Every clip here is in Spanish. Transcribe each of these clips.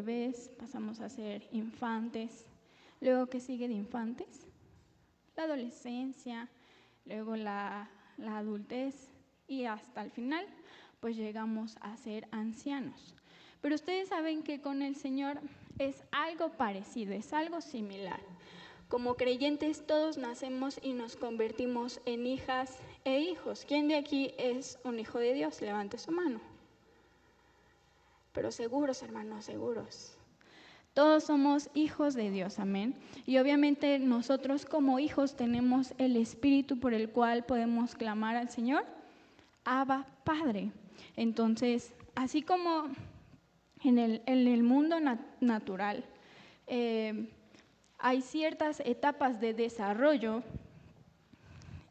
bebés, pasamos a ser infantes. Luego, ¿qué sigue de infantes? La adolescencia, luego la adultez y hasta el final, pues llegamos a ser ancianos. Pero ustedes saben que con el Señor es algo parecido, es algo similar. Como creyentes todos nacemos y nos convertimos en hijas e hijos. ¿Quién de aquí es un hijo de Dios? Levante su mano. Pero seguros, hermanos, seguros. Todos somos hijos de Dios, amén. Y obviamente nosotros como hijos tenemos el espíritu por el cual podemos clamar al Señor, Abba, Padre. Entonces, así como en el mundo natural hay ciertas etapas de desarrollo,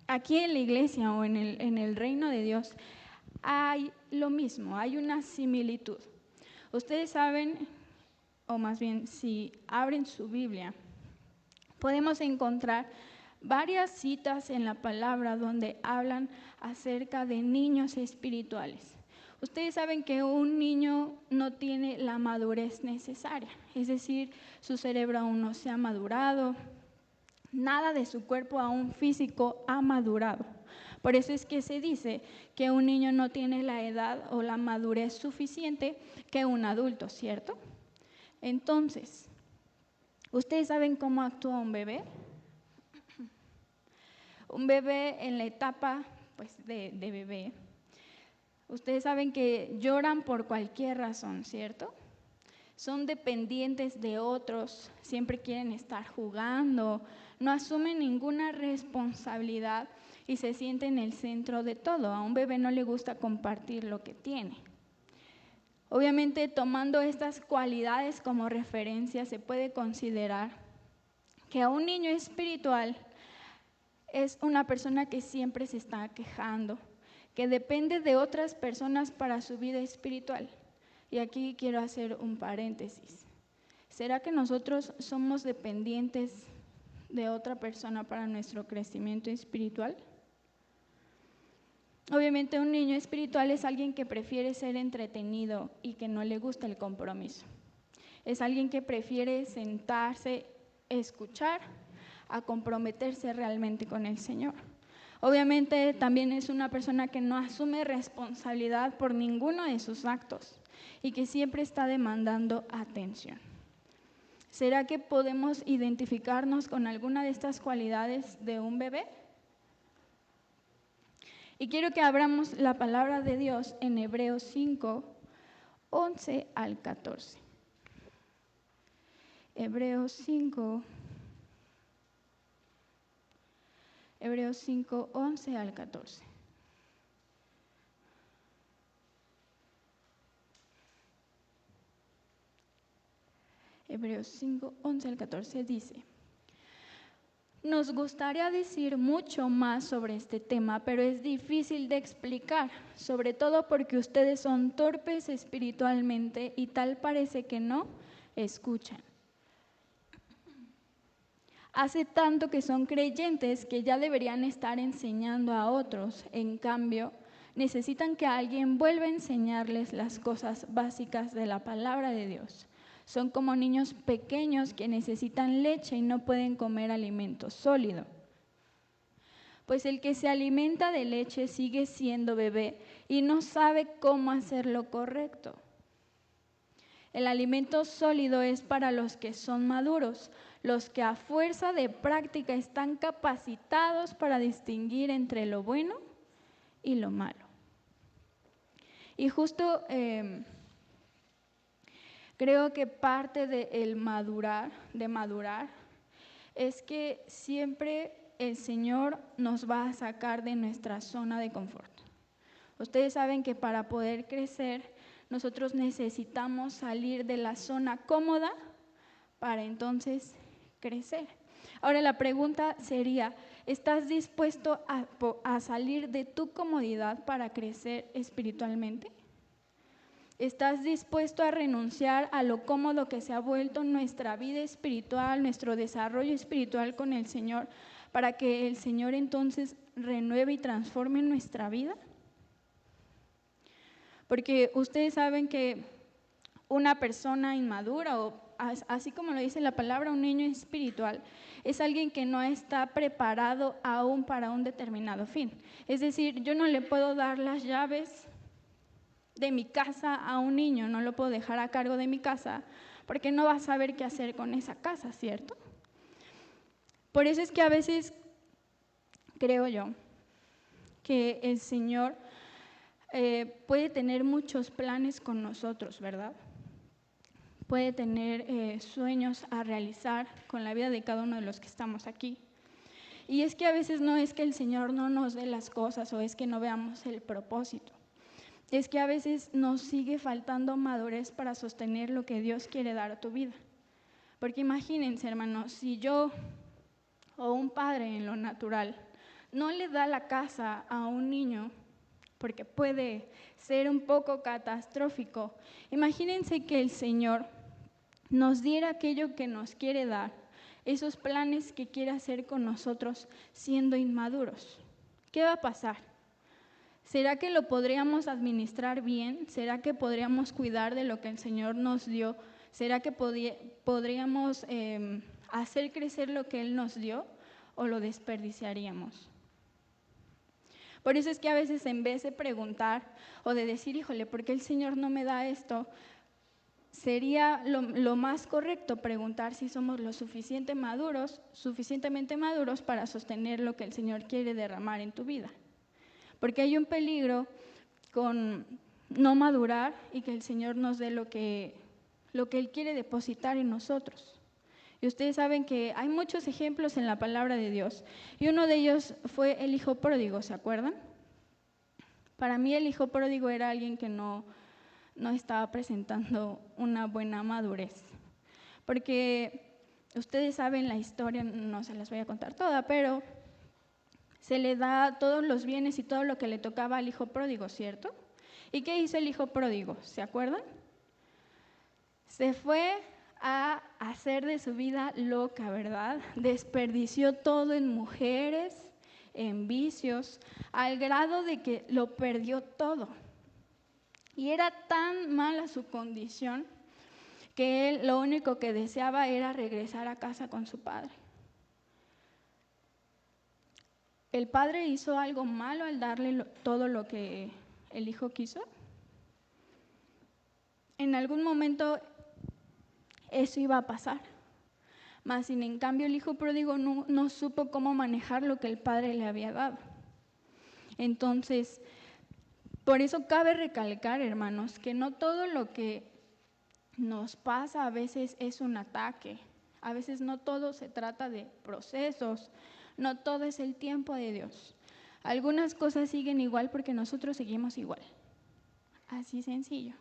aquí en la iglesia o en el reino de Dios hay lo mismo, hay una similitud. Ustedes saben, o más bien si abren su Biblia, podemos encontrar varias citas en la palabra donde hablan acerca de niños espirituales. Ustedes saben que un niño no tiene la madurez necesaria, es decir, su cerebro aún no se ha madurado, nada de su cuerpo aún físico ha madurado. Por eso es que se dice que un niño no tiene la edad o la madurez suficiente que un adulto, ¿cierto? Entonces, ¿ustedes saben cómo actúa un bebé? Un bebé en la etapa pues, de bebé, ustedes saben que lloran por cualquier razón, ¿cierto? Son dependientes de otros, siempre quieren estar jugando, no asumen ninguna responsabilidad y se sienten el centro de todo. A un bebé no le gusta compartir lo que tiene. Obviamente, tomando estas cualidades como referencia, se puede considerar que a un niño espiritual es una persona que siempre se está quejando, que depende de otras personas para su vida espiritual. Y aquí quiero hacer un paréntesis. ¿Será que nosotros somos dependientes de otra persona para nuestro crecimiento espiritual? Obviamente un niño espiritual es alguien que prefiere ser entretenido y que no le gusta el compromiso. Es alguien que prefiere sentarse, escuchar, a comprometerse realmente con el Señor. Obviamente también es una persona que no asume responsabilidad por ninguno de sus actos y que siempre está demandando atención. ¿Será que podemos identificarnos con alguna de estas cualidades de un bebé? Y quiero que abramos la palabra de Dios en Hebreos 5, 11 al 14. Hebreos 5, 11 al 14. Hebreos 5, 11 al 14 dice: nos gustaría decir mucho más sobre este tema, pero es difícil de explicar, sobre todo porque ustedes son torpes espiritualmente y tal parece que no escuchan. Hace tanto que son creyentes que ya deberían estar enseñando a otros, en cambio, necesitan que alguien vuelva a enseñarles las cosas básicas de la palabra de Dios. Son como niños pequeños que necesitan leche y no pueden comer alimento sólido. Pues el que se alimenta de leche sigue siendo bebé y no sabe cómo hacer lo correcto. El alimento sólido es para los que son maduros, los que a fuerza de práctica están capacitados para distinguir entre lo bueno y lo malo. Y justo creo que parte de madurar, es que siempre el Señor nos va a sacar de nuestra zona de confort. Ustedes saben que para poder crecer, nosotros necesitamos salir de la zona cómoda para entonces crecer. Ahora la pregunta sería, ¿estás dispuesto a salir de tu comodidad para crecer espiritualmente? ¿Estás dispuesto a renunciar a lo cómodo que se ha vuelto nuestra vida espiritual, nuestro desarrollo espiritual con el Señor, para que el Señor entonces renueve y transforme nuestra vida? Porque ustedes saben que una persona inmadura o así como lo dice la palabra, un niño espiritual, es alguien que no está preparado aún para un determinado fin. Es decir, yo no le puedo dar las llaves de mi casa a un niño, no lo puedo dejar a cargo de mi casa, porque no va a saber qué hacer con esa casa, ¿cierto? Por eso es que a veces creo yo que el Señor puede tener muchos planes con nosotros, ¿verdad? Puede tener sueños a realizar con la vida de cada uno de los que estamos aquí. Y es que a veces no es que el Señor no nos dé las cosas o es que no veamos el propósito. Es que a veces nos sigue faltando madurez para sostener lo que Dios quiere dar a tu vida. Porque imagínense, hermanos, si yo o un padre en lo natural no le da la casa a un niño, porque puede ser un poco catastrófico, imagínense que el Señor nos diera aquello que nos quiere dar, esos planes que quiere hacer con nosotros siendo inmaduros. ¿Qué va a pasar? ¿Será que lo podríamos administrar bien? ¿Será que podríamos cuidar de lo que el Señor nos dio? ¿Será que podríamos hacer crecer lo que Él nos dio o lo desperdiciaríamos? Por eso es que a veces en vez de preguntar o de decir, híjole, ¿por qué el Señor no me da esto? Sería lo más correcto preguntar si somos lo suficientemente maduros para sostener lo que el Señor quiere derramar en tu vida. Porque hay un peligro con no madurar y que el Señor nos dé lo que Él quiere depositar en nosotros. Y ustedes saben que hay muchos ejemplos en la palabra de Dios. Y uno de ellos fue el hijo pródigo, ¿se acuerdan? Para mí el hijo pródigo era alguien que no estaba presentando una buena madurez. Porque ustedes saben la historia, no se las voy a contar toda, pero se le da todos los bienes y todo lo que le tocaba al hijo pródigo, ¿cierto? ¿Y qué hizo el hijo pródigo? ¿Se acuerdan? Se fue a hacer de su vida loca, ¿verdad? Desperdició todo en mujeres, en vicios, al grado de que lo perdió todo. Y era tan mala su condición que él lo único que deseaba era regresar a casa con su padre. ¿El padre hizo algo malo al darle todo lo que el hijo quiso? En algún momento eso iba a pasar, mas sin en cambio el hijo pródigo no supo cómo manejar lo que el padre le había dado. Entonces, por eso cabe recalcar, hermanos, que no todo lo que nos pasa a veces es un ataque, a veces no todo se trata de procesos, no todo es el tiempo de Dios. Algunas cosas siguen igual porque nosotros seguimos igual, así sencillo.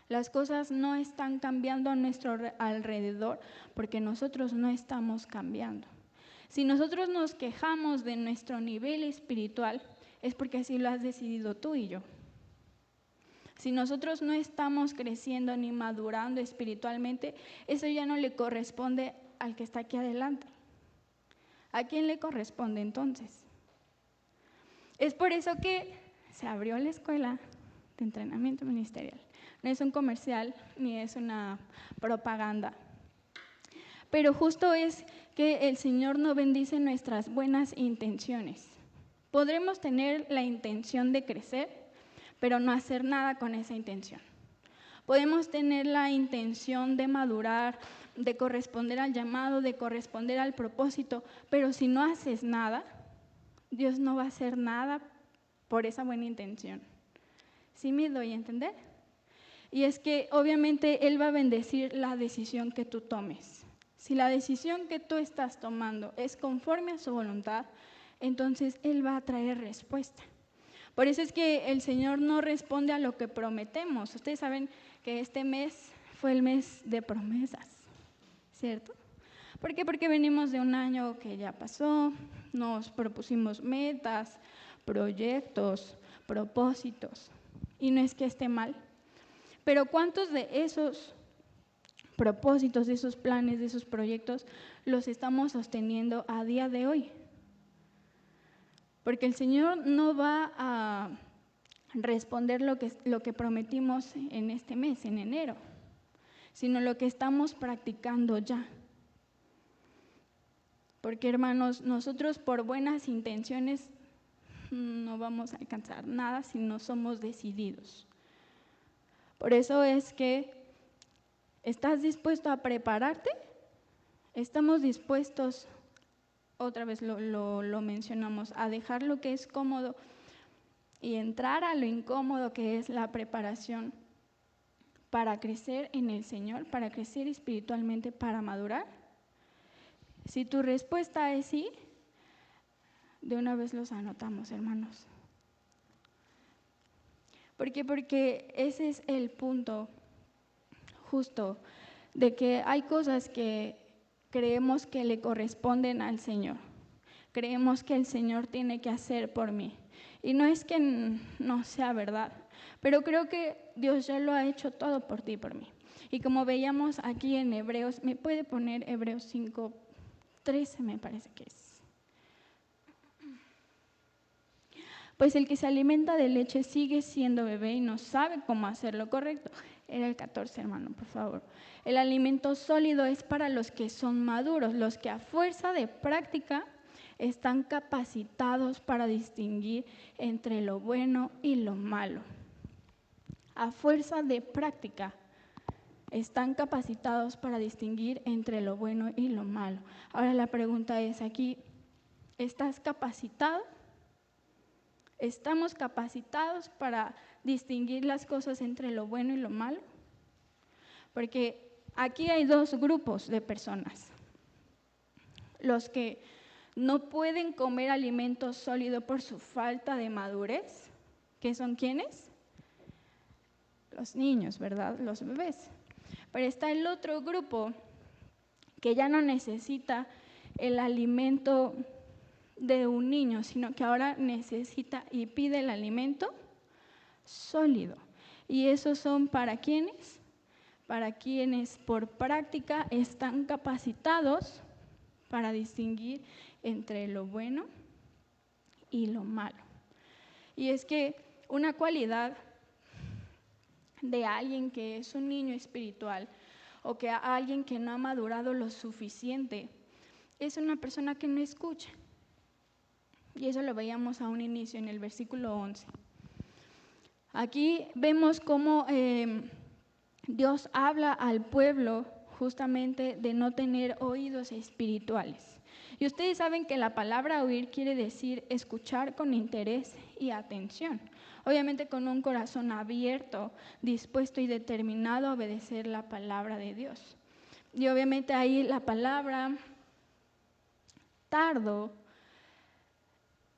Las cosas no están cambiando a nuestro alrededor porque nosotros no estamos cambiando. Si nosotros nos quejamos de nuestro nivel espiritual, es porque así lo has decidido tú y yo. Si nosotros no estamos creciendo ni madurando espiritualmente, eso ya no le corresponde al que está aquí adelante. ¿A quién le corresponde entonces? Es por eso que se abrió la escuela de entrenamiento ministerial. No es un comercial ni es una propaganda. Pero justo es que el Señor no bendice nuestras buenas intenciones. Podremos tener la intención de crecer, pero no hacer nada con esa intención. Podemos tener la intención de madurar, de corresponder al llamado, de corresponder al propósito, pero si no haces nada, Dios no va a hacer nada por esa buena intención. ¿Sí me doy a entender? Y es que obviamente Él va a bendecir la decisión que tú tomes. Si la decisión que tú estás tomando es conforme a su voluntad, entonces Él va a traer respuesta. Por eso es que el Señor no responde a lo que prometemos. Ustedes saben que este mes fue el mes de promesas, ¿cierto? ¿Por qué? Porque venimos de un año que ya pasó, nos propusimos metas, proyectos, propósitos, y no es que esté mal, pero ¿cuántos de esos propósitos, de esos planes, de esos proyectos los estamos sosteniendo a día de hoy? Porque el Señor no va a responder lo que prometimos en este mes, en enero. sino lo que estamos practicando ya. Porque, hermanos, nosotros por buenas intenciones no vamos a alcanzar nada si no somos decididos. Por eso es que, ¿estás dispuesto a prepararte? ¿Estamos dispuestos, otra vez lo mencionamos, a dejar lo que es cómodo y entrar a lo incómodo que es la preparación para crecer en el Señor, para crecer espiritualmente, para madurar? Si tu respuesta es sí, de una vez los anotamos, hermanos. ¿Por qué? Porque ese es el punto justo, de que hay cosas que creemos que le corresponden al Señor. Creemos que el Señor tiene que hacer por mí. Y no es que no sea verdad, pero creo que Dios ya lo ha hecho todo por ti y por mí. Y como veíamos aquí en Hebreos, ¿me puede poner Hebreos 5:13 me parece que es? Pues el que se alimenta de leche sigue siendo bebé y no sabe cómo hacer lo correcto. Era el 14, hermano, por favor. El alimento sólido es para los que son maduros, los que a fuerza de práctica están capacitados para distinguir entre lo bueno y lo malo. A fuerza de práctica están capacitados para distinguir entre lo bueno y lo malo. Ahora la pregunta es aquí, ¿estás capacitado? ¿Estamos capacitados para distinguir las cosas entre lo bueno y lo malo? Porque aquí hay dos grupos de personas. Los que no pueden comer alimento sólido por su falta de madurez, ¿qué son quiénes? Los niños, ¿verdad? Los bebés. Pero está el otro grupo que ya no necesita el alimento de un niño, sino que ahora necesita y pide el alimento sólido. ¿Y esos son para quiénes? Para quienes por práctica están capacitados para distinguir entre lo bueno y lo malo. Y es que una cualidad de alguien que es un niño espiritual o que alguien que no ha madurado lo suficiente es una persona que no escucha. Y eso lo veíamos a un inicio en el versículo 11. Aquí vemos cómo Dios habla al pueblo justamente de no tener oídos espirituales. Y ustedes saben que la palabra oír quiere decir escuchar con interés y atención. Obviamente con un corazón abierto, dispuesto y determinado a obedecer la palabra de Dios. Y obviamente ahí la palabra tardo,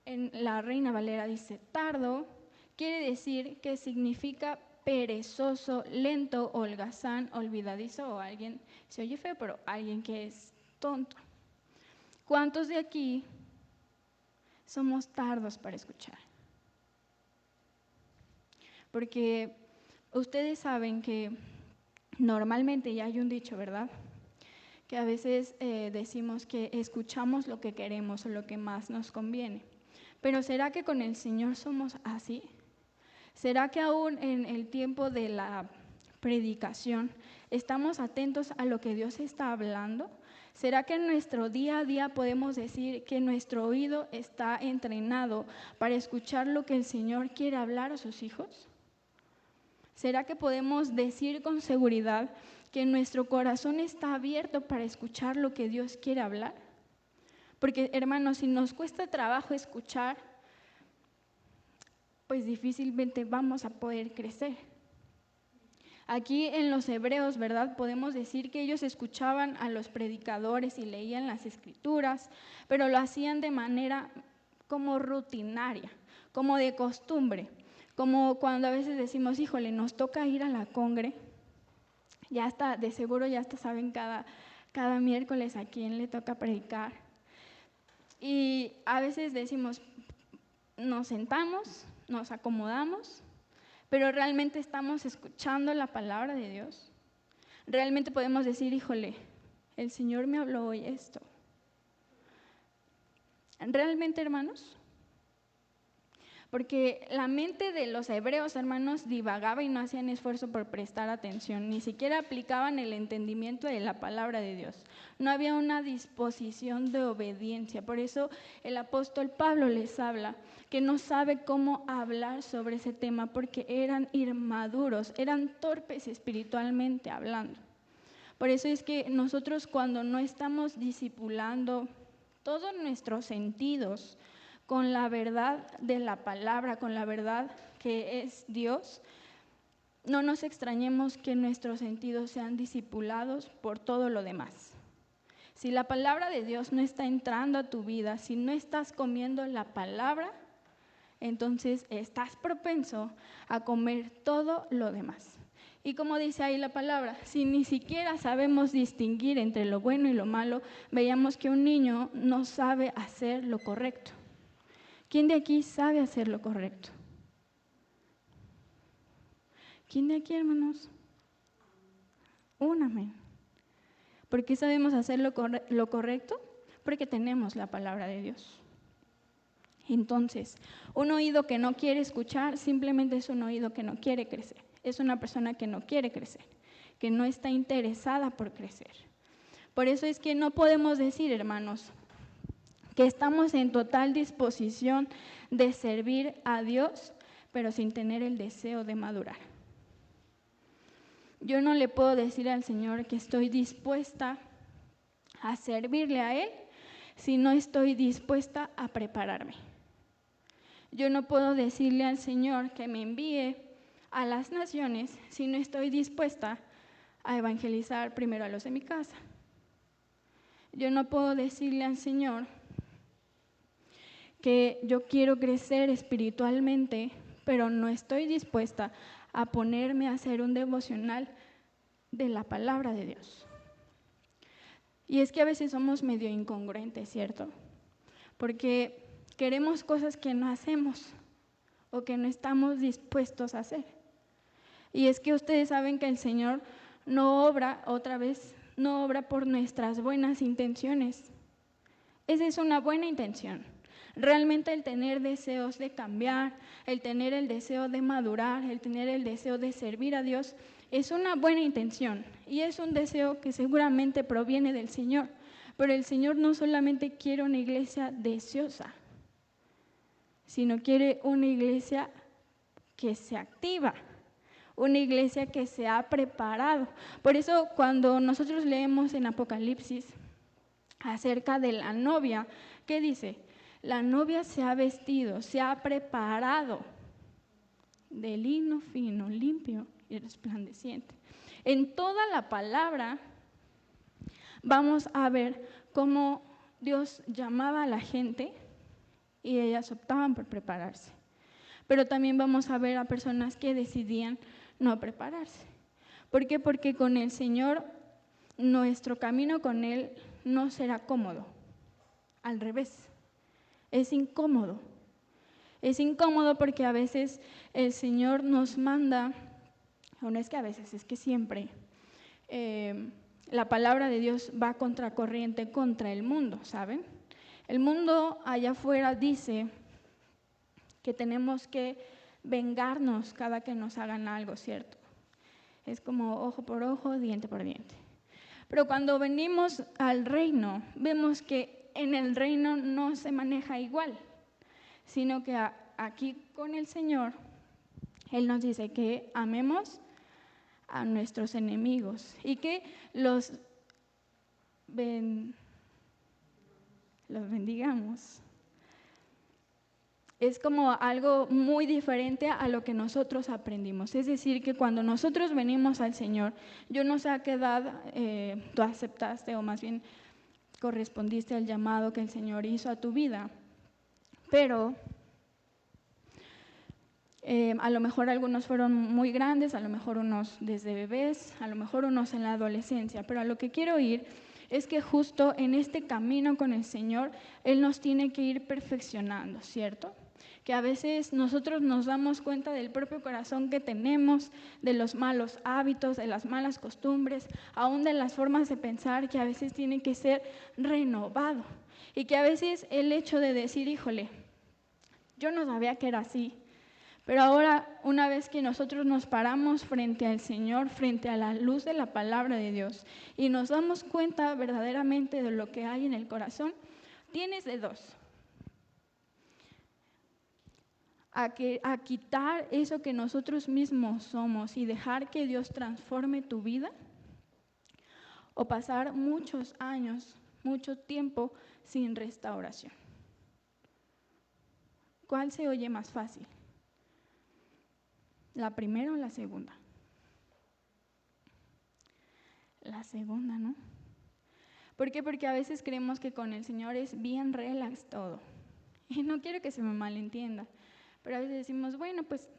en la Reina Valera dice tardo, quiere decir que significa perezoso, lento, holgazán, olvidadizo o alguien, se oye feo, pero alguien que es tonto. ¿Cuántos de aquí somos tardos para escuchar? Porque ustedes saben que normalmente, ya hay un dicho, ¿verdad? Que a veces decimos que escuchamos lo que queremos o lo que más nos conviene. Pero ¿será que con el Señor somos así? ¿Será que aún en el tiempo de la predicación estamos atentos a lo que Dios está hablando? ¿Será que en nuestro día a día podemos decir que nuestro oído está entrenado para escuchar lo que el Señor quiere hablar a sus hijos? ¿Será que podemos decir con seguridad que nuestro corazón está abierto para escuchar lo que Dios quiere hablar? Porque, hermanos, si nos cuesta trabajo escuchar, pues difícilmente vamos a poder crecer. Aquí en los Hebreos, ¿verdad? Podemos decir que ellos escuchaban a los predicadores y leían las escrituras, pero lo hacían de manera como rutinaria, como de costumbre, como cuando a veces decimos, híjole, nos toca ir a la congre, ya está, de seguro ya hasta saben cada miércoles a quién le toca predicar. Y a veces decimos, nos sentamos, nos acomodamos, pero realmente estamos escuchando la palabra de Dios. Realmente podemos decir, híjole, el Señor me habló hoy esto. ¿Realmente, hermanos? porque la mente de los hebreos, hermanos, divagaba y no hacían esfuerzo por prestar atención, ni siquiera aplicaban el entendimiento de la palabra de Dios. No había una disposición de obediencia. Por eso el apóstol Pablo les habla que no sabe cómo hablar sobre ese tema, porque eran inmaduros, eran torpes espiritualmente hablando. Por eso es que nosotros, cuando no estamos discipulando todos nuestros sentidos con la verdad de la palabra, con la verdad que es Dios, no nos extrañemos que nuestros sentidos sean discipulados por todo lo demás. Si la palabra de Dios no está entrando a tu vida, si no estás comiendo la palabra, entonces estás propenso a comer todo lo demás. Y como dice ahí la palabra, si ni siquiera sabemos distinguir entre lo bueno y lo malo, veíamos que un niño no sabe hacer lo correcto. ¿Quién de aquí sabe hacer lo correcto? ¿Quién de aquí, hermanos? Un amén. ¿Por qué sabemos hacer lo correcto? Porque tenemos la palabra de Dios. Entonces, un oído que no quiere escuchar simplemente es un oído que no quiere crecer. Es una persona que no quiere crecer, que no está interesada por crecer. Por eso es que no podemos decir, hermanos, que estamos en total disposición de servir a Dios, pero sin tener el deseo de madurar. Yo no le puedo decir al Señor que estoy dispuesta a servirle a Él si no estoy dispuesta a prepararme. Yo no puedo decirle al Señor que me envíe a las naciones si no estoy dispuesta a evangelizar primero a los de mi casa. Yo no puedo decirle al Señor que yo quiero crecer espiritualmente, pero no estoy dispuesta a ponerme a hacer un devocional de la palabra de Dios. Y es que a veces somos medio incongruentes, ¿cierto? Porque queremos cosas que no hacemos o que no estamos dispuestos a hacer. Y es que ustedes saben que el Señor no obra, otra vez, no obra por nuestras buenas intenciones. Esa es una buena intención. Realmente el tener deseos de cambiar, el tener el deseo de madurar, el tener el deseo de servir a Dios, es una buena intención y es un deseo que seguramente proviene del Señor. Pero el Señor no solamente quiere una iglesia deseosa, sino quiere una iglesia que se activa, una iglesia que se ha preparado. Por eso cuando nosotros leemos en Apocalipsis acerca de la novia, ¿qué dice? La novia se ha vestido, se ha preparado de lino fino, limpio y resplandeciente. En toda la palabra vamos a ver cómo Dios llamaba a la gente y ellas optaban por prepararse. Pero también vamos a ver a personas que decidían no prepararse. ¿Por qué? Porque con el Señor, nuestro camino con Él no será cómodo. Al revés, es incómodo. Es incómodo porque a veces el Señor nos manda, o no es que a veces, es que siempre, la palabra de Dios va contracorriente contra el mundo, ¿saben? El mundo allá afuera dice que tenemos que vengarnos cada que nos hagan algo, ¿cierto? Es como ojo por ojo, diente por diente. Pero cuando venimos al reino, vemos que en el reino no se maneja igual, sino que aquí con el Señor, Él nos dice que amemos a nuestros enemigos y que los bendigamos. Es como algo muy diferente a lo que nosotros aprendimos. Es decir, que cuando nosotros venimos al Señor, yo no sé a qué edad tú aceptaste o más bien correspondiste al llamado que el Señor hizo a tu vida, pero a lo mejor algunos fueron muy grandes, a lo mejor unos desde bebés, a lo mejor unos en la adolescencia, pero a lo que quiero ir es que justo en este camino con el Señor, Él nos tiene que ir perfeccionando, ¿cierto? Que a veces nosotros nos damos cuenta del propio corazón que tenemos, de los malos hábitos, de las malas costumbres, aún de las formas de pensar que a veces tiene que ser renovado. Y que a veces el hecho de decir, híjole, Yo no sabía que era así. Pero ahora, una vez que nosotros nos paramos frente al Señor, frente a la luz de la palabra de Dios, y nos damos cuenta verdaderamente de lo que hay en el corazón, tienes de dos. A quitar eso que nosotros mismos somos y dejar que Dios transforme tu vida, o pasar muchos años, mucho tiempo sin restauración. ¿Cuál se oye más fácil? ¿La primera o la segunda? La segunda, ¿no? ¿Por qué? Porque a veces creemos que con el Señor es bien relax todo. Y no quiero que se me malentienda, pero a veces decimos, bueno, pues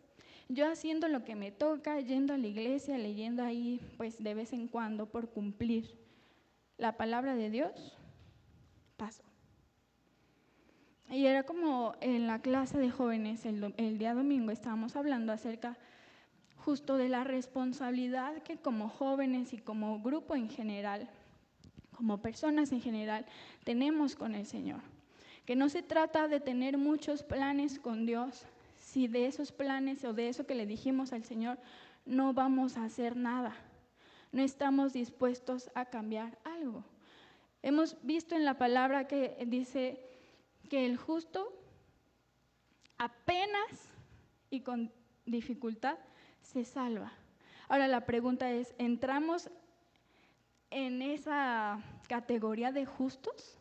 yo haciendo lo que me toca, yendo a la iglesia, leyendo ahí, pues de vez en cuando por cumplir la palabra de Dios, paso. Y era como en la clase de jóvenes el día domingo estábamos hablando acerca justo de la responsabilidad que como jóvenes y como grupo en general, como personas en general, tenemos con el Señor. Que no se trata de tener muchos planes con Dios, si de esos planes o de eso que le dijimos al Señor no vamos a hacer nada, no estamos dispuestos a cambiar algo. Hemos visto en la palabra que dice que el justo apenas y con dificultad se salva. Ahora la pregunta es, ¿entramos en esa categoría de justos?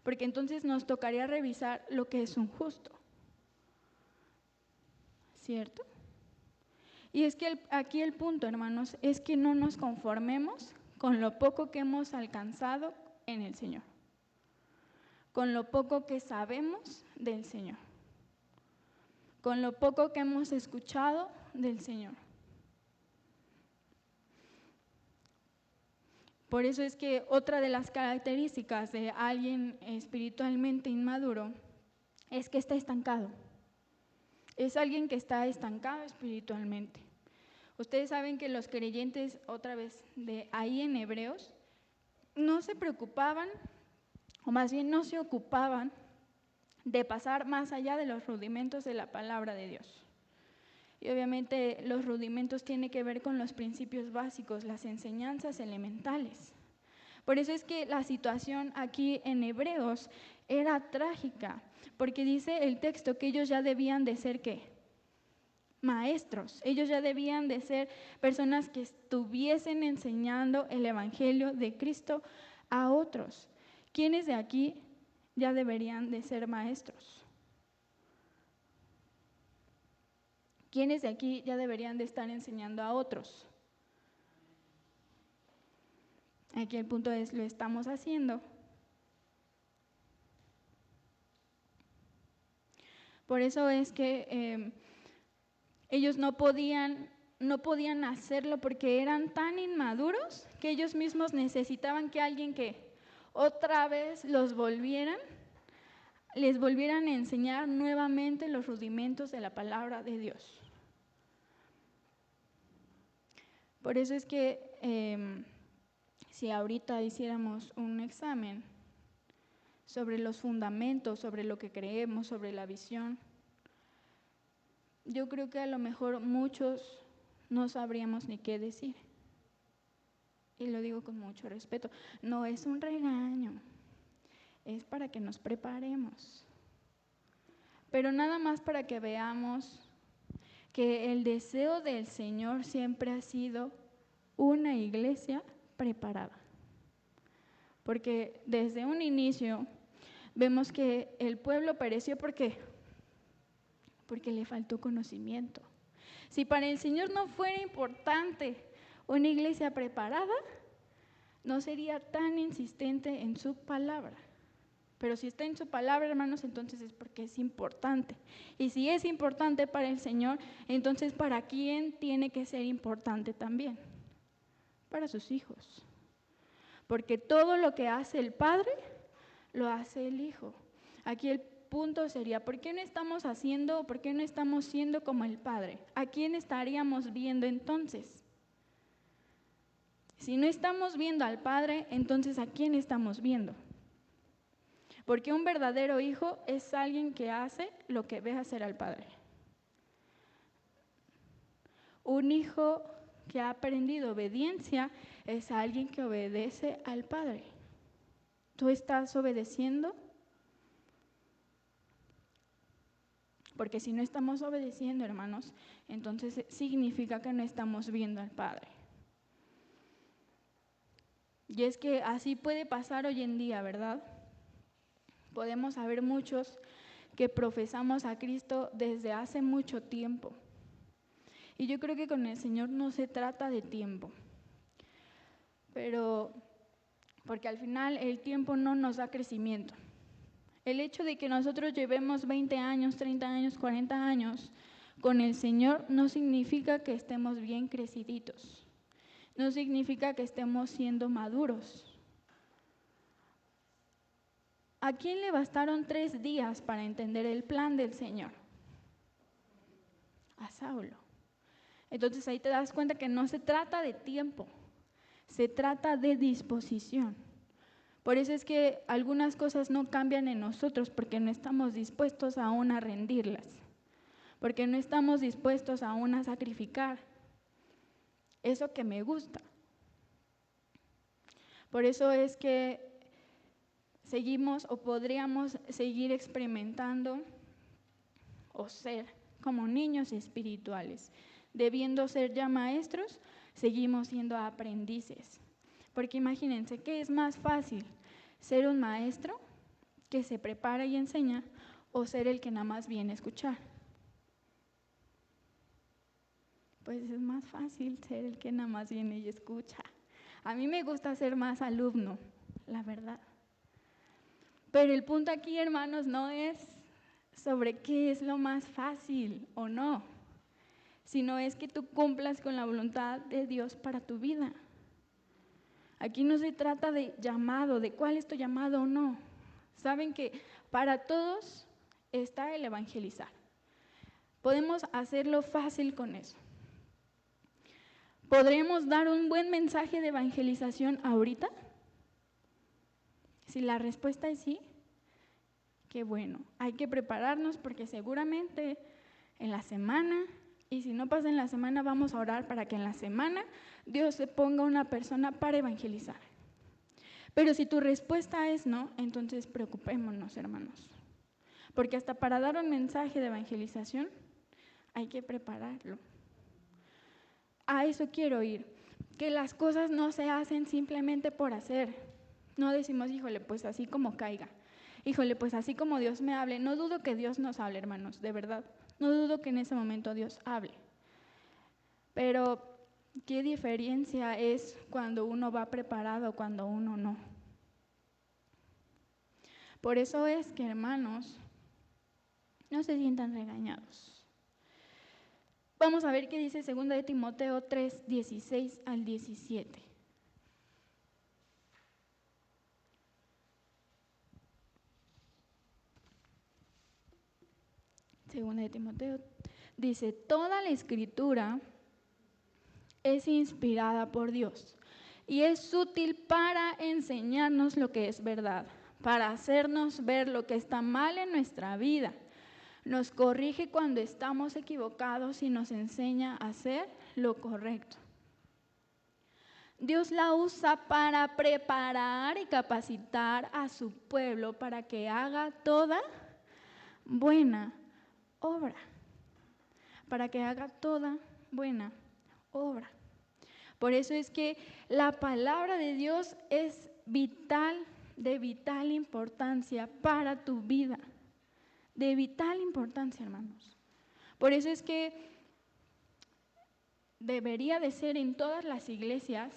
Porque entonces nos tocaría revisar lo que es un justo, ¿cierto? Y es que aquí el punto, hermanos, es que no nos conformemos con lo poco que hemos alcanzado en el Señor, con lo poco que sabemos del Señor, con lo poco que hemos escuchado del Señor. Por eso es que otra de las características de alguien espiritualmente inmaduro es que está estancado. Es alguien que está estancado espiritualmente. Ustedes saben que los creyentes, otra vez, de ahí en Hebreos, no se preocupaban, o más bien no se ocupaban de pasar más allá de los rudimentos de la palabra de Dios. Y obviamente los rudimentos tienen que ver con los principios básicos, las enseñanzas elementales. Por eso es que la situación aquí en Hebreos era trágica, porque dice el texto que ellos ya debían de ser, ¿qué? Maestros. Ellos ya debían de ser personas que estuviesen enseñando el Evangelio de Cristo a otros. ¿Quiénes de aquí ya deberían de ser maestros? ¿Quiénes de aquí ya deberían de estar enseñando a otros? Aquí el punto es, ¿lo estamos haciendo? Por eso es que ellos no podían hacerlo porque eran tan inmaduros que ellos mismos necesitaban que alguien que otra vez les volvieran a enseñar nuevamente los rudimentos de la palabra de Dios. Por eso es que si ahorita hiciéramos un examen sobre los fundamentos, sobre lo que creemos, sobre la visión, yo creo que a lo mejor muchos no sabríamos ni qué decir. Y lo digo con mucho respeto. No es un regaño, es para que nos preparemos. Pero nada más para que veamos que el deseo del Señor siempre ha sido una iglesia preparada. Porque desde un inicio vemos que el pueblo pereció, ¿por qué? Porque le faltó conocimiento. Si para el Señor no fuera importante una iglesia preparada, no sería tan insistente en su palabra. Pero si está en su palabra, hermanos, entonces es porque es importante. Y si es importante para el Señor, entonces ¿para quién tiene que ser importante también? Para sus hijos. Porque todo lo que hace el Padre, lo hace el Hijo. Aquí el punto sería, ¿por qué no estamos haciendo, por qué no estamos siendo como el Padre? ¿A quién estaríamos viendo entonces? Si no estamos viendo al Padre, entonces ¿a quién estamos viendo? Porque un verdadero hijo es alguien que hace lo que ve hacer al padre. Un hijo que ha aprendido obediencia es alguien que obedece al padre. ¿Tú estás obedeciendo? Porque si no estamos obedeciendo, hermanos, entonces significa que no estamos viendo al Padre. Y es que así puede pasar hoy en día, ¿verdad? Podemos haber muchos que profesamos a Cristo desde hace mucho tiempo. Y yo creo que con el Señor no se trata de tiempo. Pero, porque al final el tiempo no nos da crecimiento. El hecho de que nosotros llevemos 20 años, 30 años, 40 años con el Señor no significa que estemos bien creciditos. No significa que estemos siendo maduros. ¿A quién le bastaron 3 días para entender el plan del Señor? A Saulo. Entonces ahí te das cuenta que no se trata de tiempo, se trata de disposición. Por eso es que algunas cosas no cambian en nosotros, porque no estamos dispuestos aún a rendirlas, porque no estamos dispuestos aún a sacrificar eso que me gusta. Por eso es que seguimos o podríamos seguir experimentando o ser como niños espirituales. Debiendo ser ya maestros, seguimos siendo aprendices. Porque imagínense, ¿qué es más fácil? ¿Ser un maestro que se prepara y enseña o ser el que nada más viene a escuchar? Pues es más fácil ser el que nada más viene y escucha. A mí me gusta ser más alumno, la verdad. Pero el punto aquí, hermanos, no es sobre qué es lo más fácil o no, sino es que tú cumplas con la voluntad de Dios para tu vida. Aquí no se trata de llamado, de cuál es tu llamado o no. Saben que para todos está el evangelizar. Podemos hacerlo fácil con eso. ¿Podremos dar un buen mensaje de evangelización ahorita? Si la respuesta es sí, qué bueno. Hay que prepararnos porque seguramente en la semana, y si no pasa en la semana, vamos a orar para que en la semana Dios se ponga una persona para evangelizar. Pero si tu respuesta es no, entonces preocupémonos, hermanos. Porque hasta para dar un mensaje de evangelización hay que prepararlo. A eso quiero ir, que las cosas no se hacen simplemente por hacer. No decimos, híjole, pues así como caiga. Híjole, pues así como Dios me hable. No dudo que Dios nos hable, hermanos, de verdad. No dudo que en ese momento Dios hable. Pero, ¿qué diferencia es cuando uno va preparado, cuando uno no? Por eso es que, hermanos, no se sientan regañados. Vamos a ver qué dice 2 de Timoteo 3, 16 al 17. Segunda de Timoteo dice, toda la escritura es inspirada por Dios y es útil para enseñarnos lo que es verdad, para hacernos ver lo que está mal en nuestra vida. Nos corrige cuando estamos equivocados y nos enseña a hacer lo correcto. Dios la usa para preparar y capacitar a su pueblo para que haga toda buena obra. Para que haga toda buena obra. Por eso es que la palabra de Dios es vital, de vital importancia para tu vida. De vital importancia, hermanos. Por eso es que debería de ser en todas las iglesias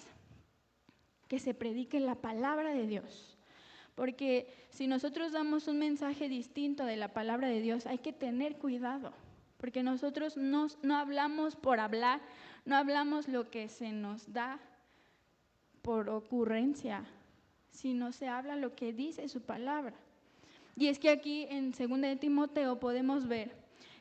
que se predique la palabra de Dios. Porque si nosotros damos un mensaje distinto de la palabra de Dios, hay que tener cuidado. Porque nosotros no hablamos por hablar, no hablamos lo que se nos da por ocurrencia, sino se habla lo que dice su palabra. Y es que aquí en 2 de Timoteo podemos ver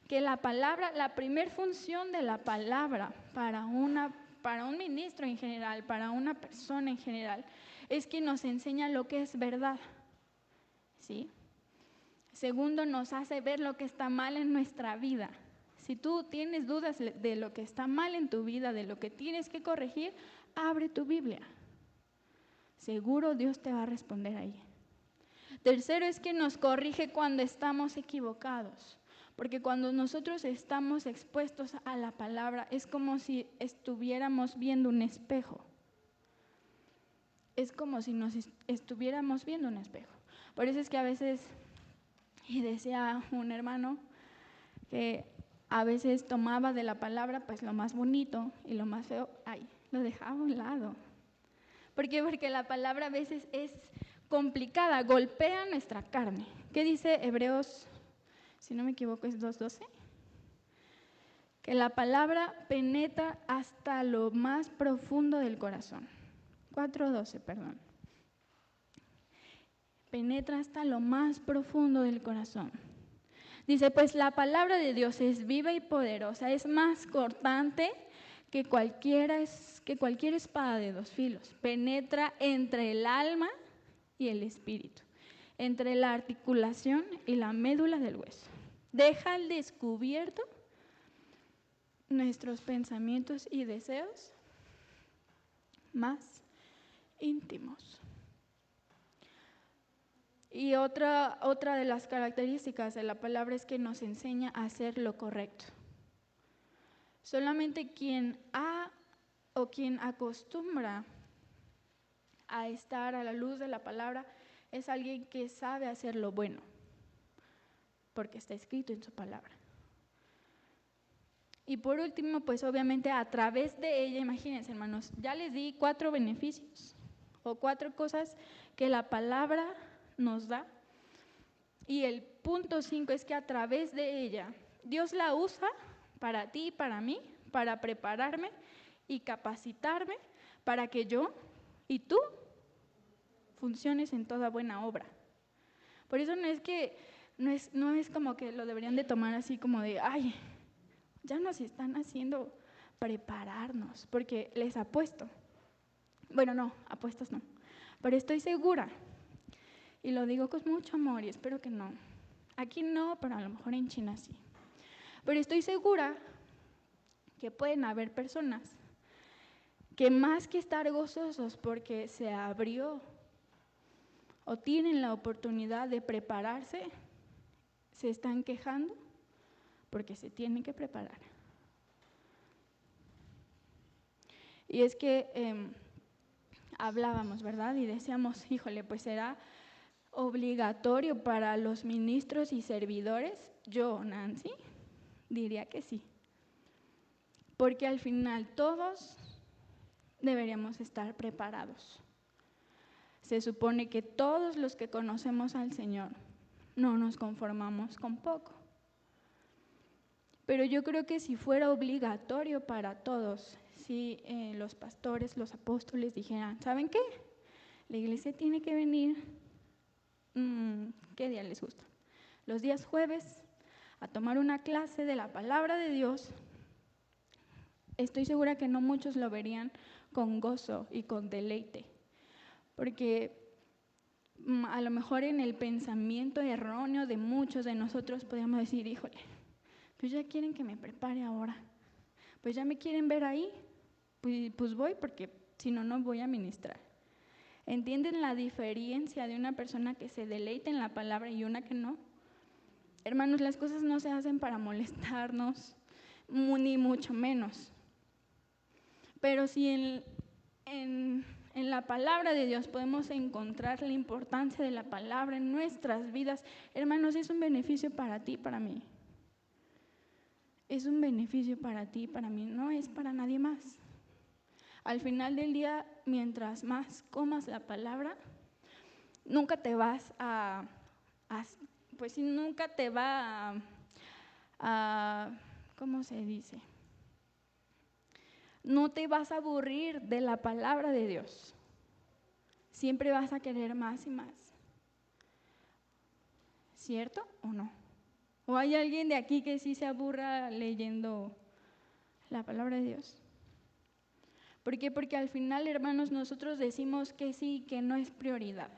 que la palabra, la primer función de la palabra para un ministro en general, para una persona en general, es que nos enseña lo que es verdad, ¿sí? Segundo, nos hace ver lo que está mal en nuestra vida. Si tú tienes dudas de lo que está mal en tu vida, de lo que tienes que corregir, abre tu Biblia. Seguro Dios te va a responder ahí. Tercero es que nos corrige cuando estamos equivocados, porque cuando nosotros estamos expuestos a la palabra es como si estuviéramos viendo un espejo. Es como si nos estuviéramos viendo un espejo. Por eso es que a veces, y decía un hermano, que a veces tomaba de la palabra pues lo más bonito y lo más feo, lo dejaba a un lado. ¿Por qué? Porque la palabra a veces es complicada, golpea nuestra carne. ¿Qué dice Hebreos, si no me equivoco, es 2:12? Que la palabra penetra hasta lo más profundo del corazón. 4:12, perdón. Penetra hasta lo más profundo del corazón. Dice, pues la palabra de Dios es viva y poderosa, es más cortante que cualquier espada de dos filos. Penetra entre el alma y el espíritu, entre la articulación y la médula del hueso. Deja al descubierto nuestros pensamientos y deseos más íntimos. Y otra de las características de la palabra es que nos enseña a hacer lo correcto. Solamente quien acostumbra a estar a la luz de la palabra es alguien que sabe hacer lo bueno, porque está escrito en su palabra. Y por último, pues obviamente a través de ella, imagínense hermanos, ya les di 4 beneficios o 4 cosas que la palabra nos da. Y el punto 5 es que a través de ella, Dios la usa para ti y para mí, para prepararme y capacitarme para que yo y tú funciones en toda buena obra. Por eso no es como que lo deberían de tomar así como de, ya nos están haciendo prepararnos, porque les apuesto, bueno, no, apuestas no, pero estoy segura, y lo digo con mucho amor y espero que no, aquí no, pero a lo mejor en China sí, pero estoy segura que pueden haber personas que más que estar gozosos porque se abrió o tienen la oportunidad de prepararse, se están quejando porque se tienen que preparar. Y es que hablábamos, ¿verdad? Y decíamos, híjole, pues será obligatorio para los ministros y servidores. Yo, Nancy, diría que sí. Porque al final todos deberíamos estar preparados. Se supone que todos los que conocemos al Señor no nos conformamos con poco. Pero yo creo que si fuera obligatorio para todos, si los pastores, los apóstoles dijeran, ¿saben qué? La iglesia tiene que venir, ¿qué día les gusta? Los días jueves, a tomar una clase de la palabra de Dios. Estoy segura que no muchos lo verían con gozo y con deleite, porque a lo mejor en el pensamiento erróneo de muchos de nosotros podríamos decir, híjole, pues ya quieren que me prepare ahora, pues ya me quieren ver ahí, pues voy porque si no, no voy a ministrar. ¿Entienden la diferencia de una persona que se deleita en la palabra y una que no? Hermanos, las cosas no se hacen para molestarnos, ni mucho menos. Pero si en la palabra de Dios podemos encontrar la importancia de la palabra en nuestras vidas, hermanos, es un beneficio para ti y para mí. Es un beneficio para ti y para mí, no es para nadie más. Al final del día, mientras más comas la palabra, nunca te vas nunca te va a ¿cómo se dice? No te vas a aburrir de la palabra de Dios. Siempre vas a querer más y más. ¿Cierto o no? ¿O hay alguien de aquí que sí se aburra leyendo la palabra de Dios? ¿Por qué? Porque al final, hermanos, nosotros decimos que sí, que no es prioridad.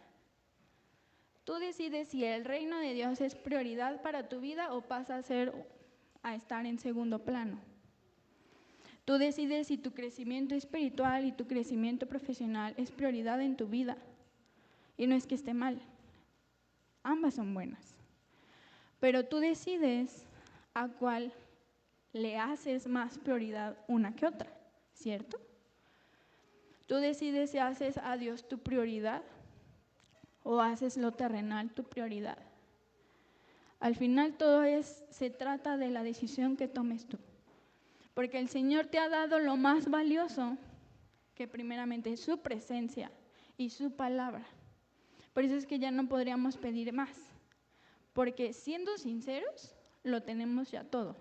Tú decides si el reino de Dios es prioridad para tu vida o pasa a estar en segundo plano. Tú decides si tu crecimiento espiritual y tu crecimiento profesional es prioridad en tu vida. Y no es que esté mal, ambas son buenas. Pero tú decides a cuál le haces más prioridad una que otra, ¿cierto? Tú decides si haces a Dios tu prioridad o haces lo terrenal tu prioridad. Al final todo se trata de la decisión que tomes tú. Porque el Señor te ha dado lo más valioso, que primeramente es su presencia y su palabra. Por eso es que ya no podríamos pedir más. Porque siendo sinceros, lo tenemos ya todo.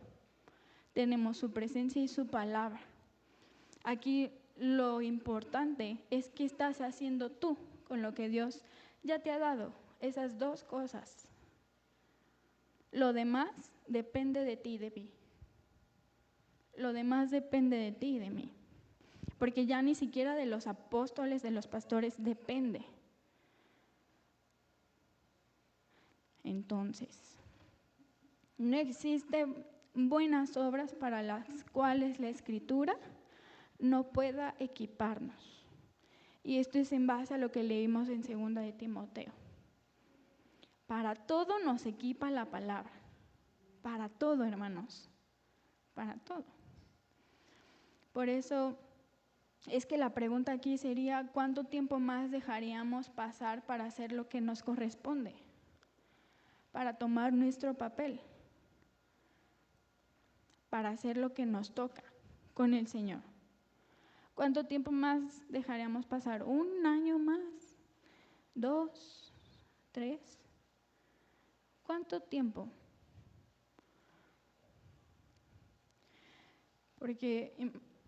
Tenemos su presencia y su palabra. Aquí lo importante es qué estás haciendo tú con lo que Dios ya te ha dado. Esas dos cosas. Lo demás depende de ti y de mí. Lo demás depende de ti y de mí. Porque ya ni siquiera de los apóstoles, de los pastores, depende. Entonces, no existen buenas obras para las cuales la Escritura no pueda equiparnos. Y esto es en base a lo que leímos en 2 de Timoteo. Para todo nos equipa la palabra. Para todo, hermanos. Para todo. Por eso es que la pregunta aquí sería, ¿cuánto tiempo más dejaríamos pasar para hacer lo que nos corresponde? Para tomar nuestro papel. Para hacer lo que nos toca con el Señor. ¿Cuánto tiempo más dejaríamos pasar? ¿1 año más? ¿2? ¿3? ¿Cuánto tiempo? Porque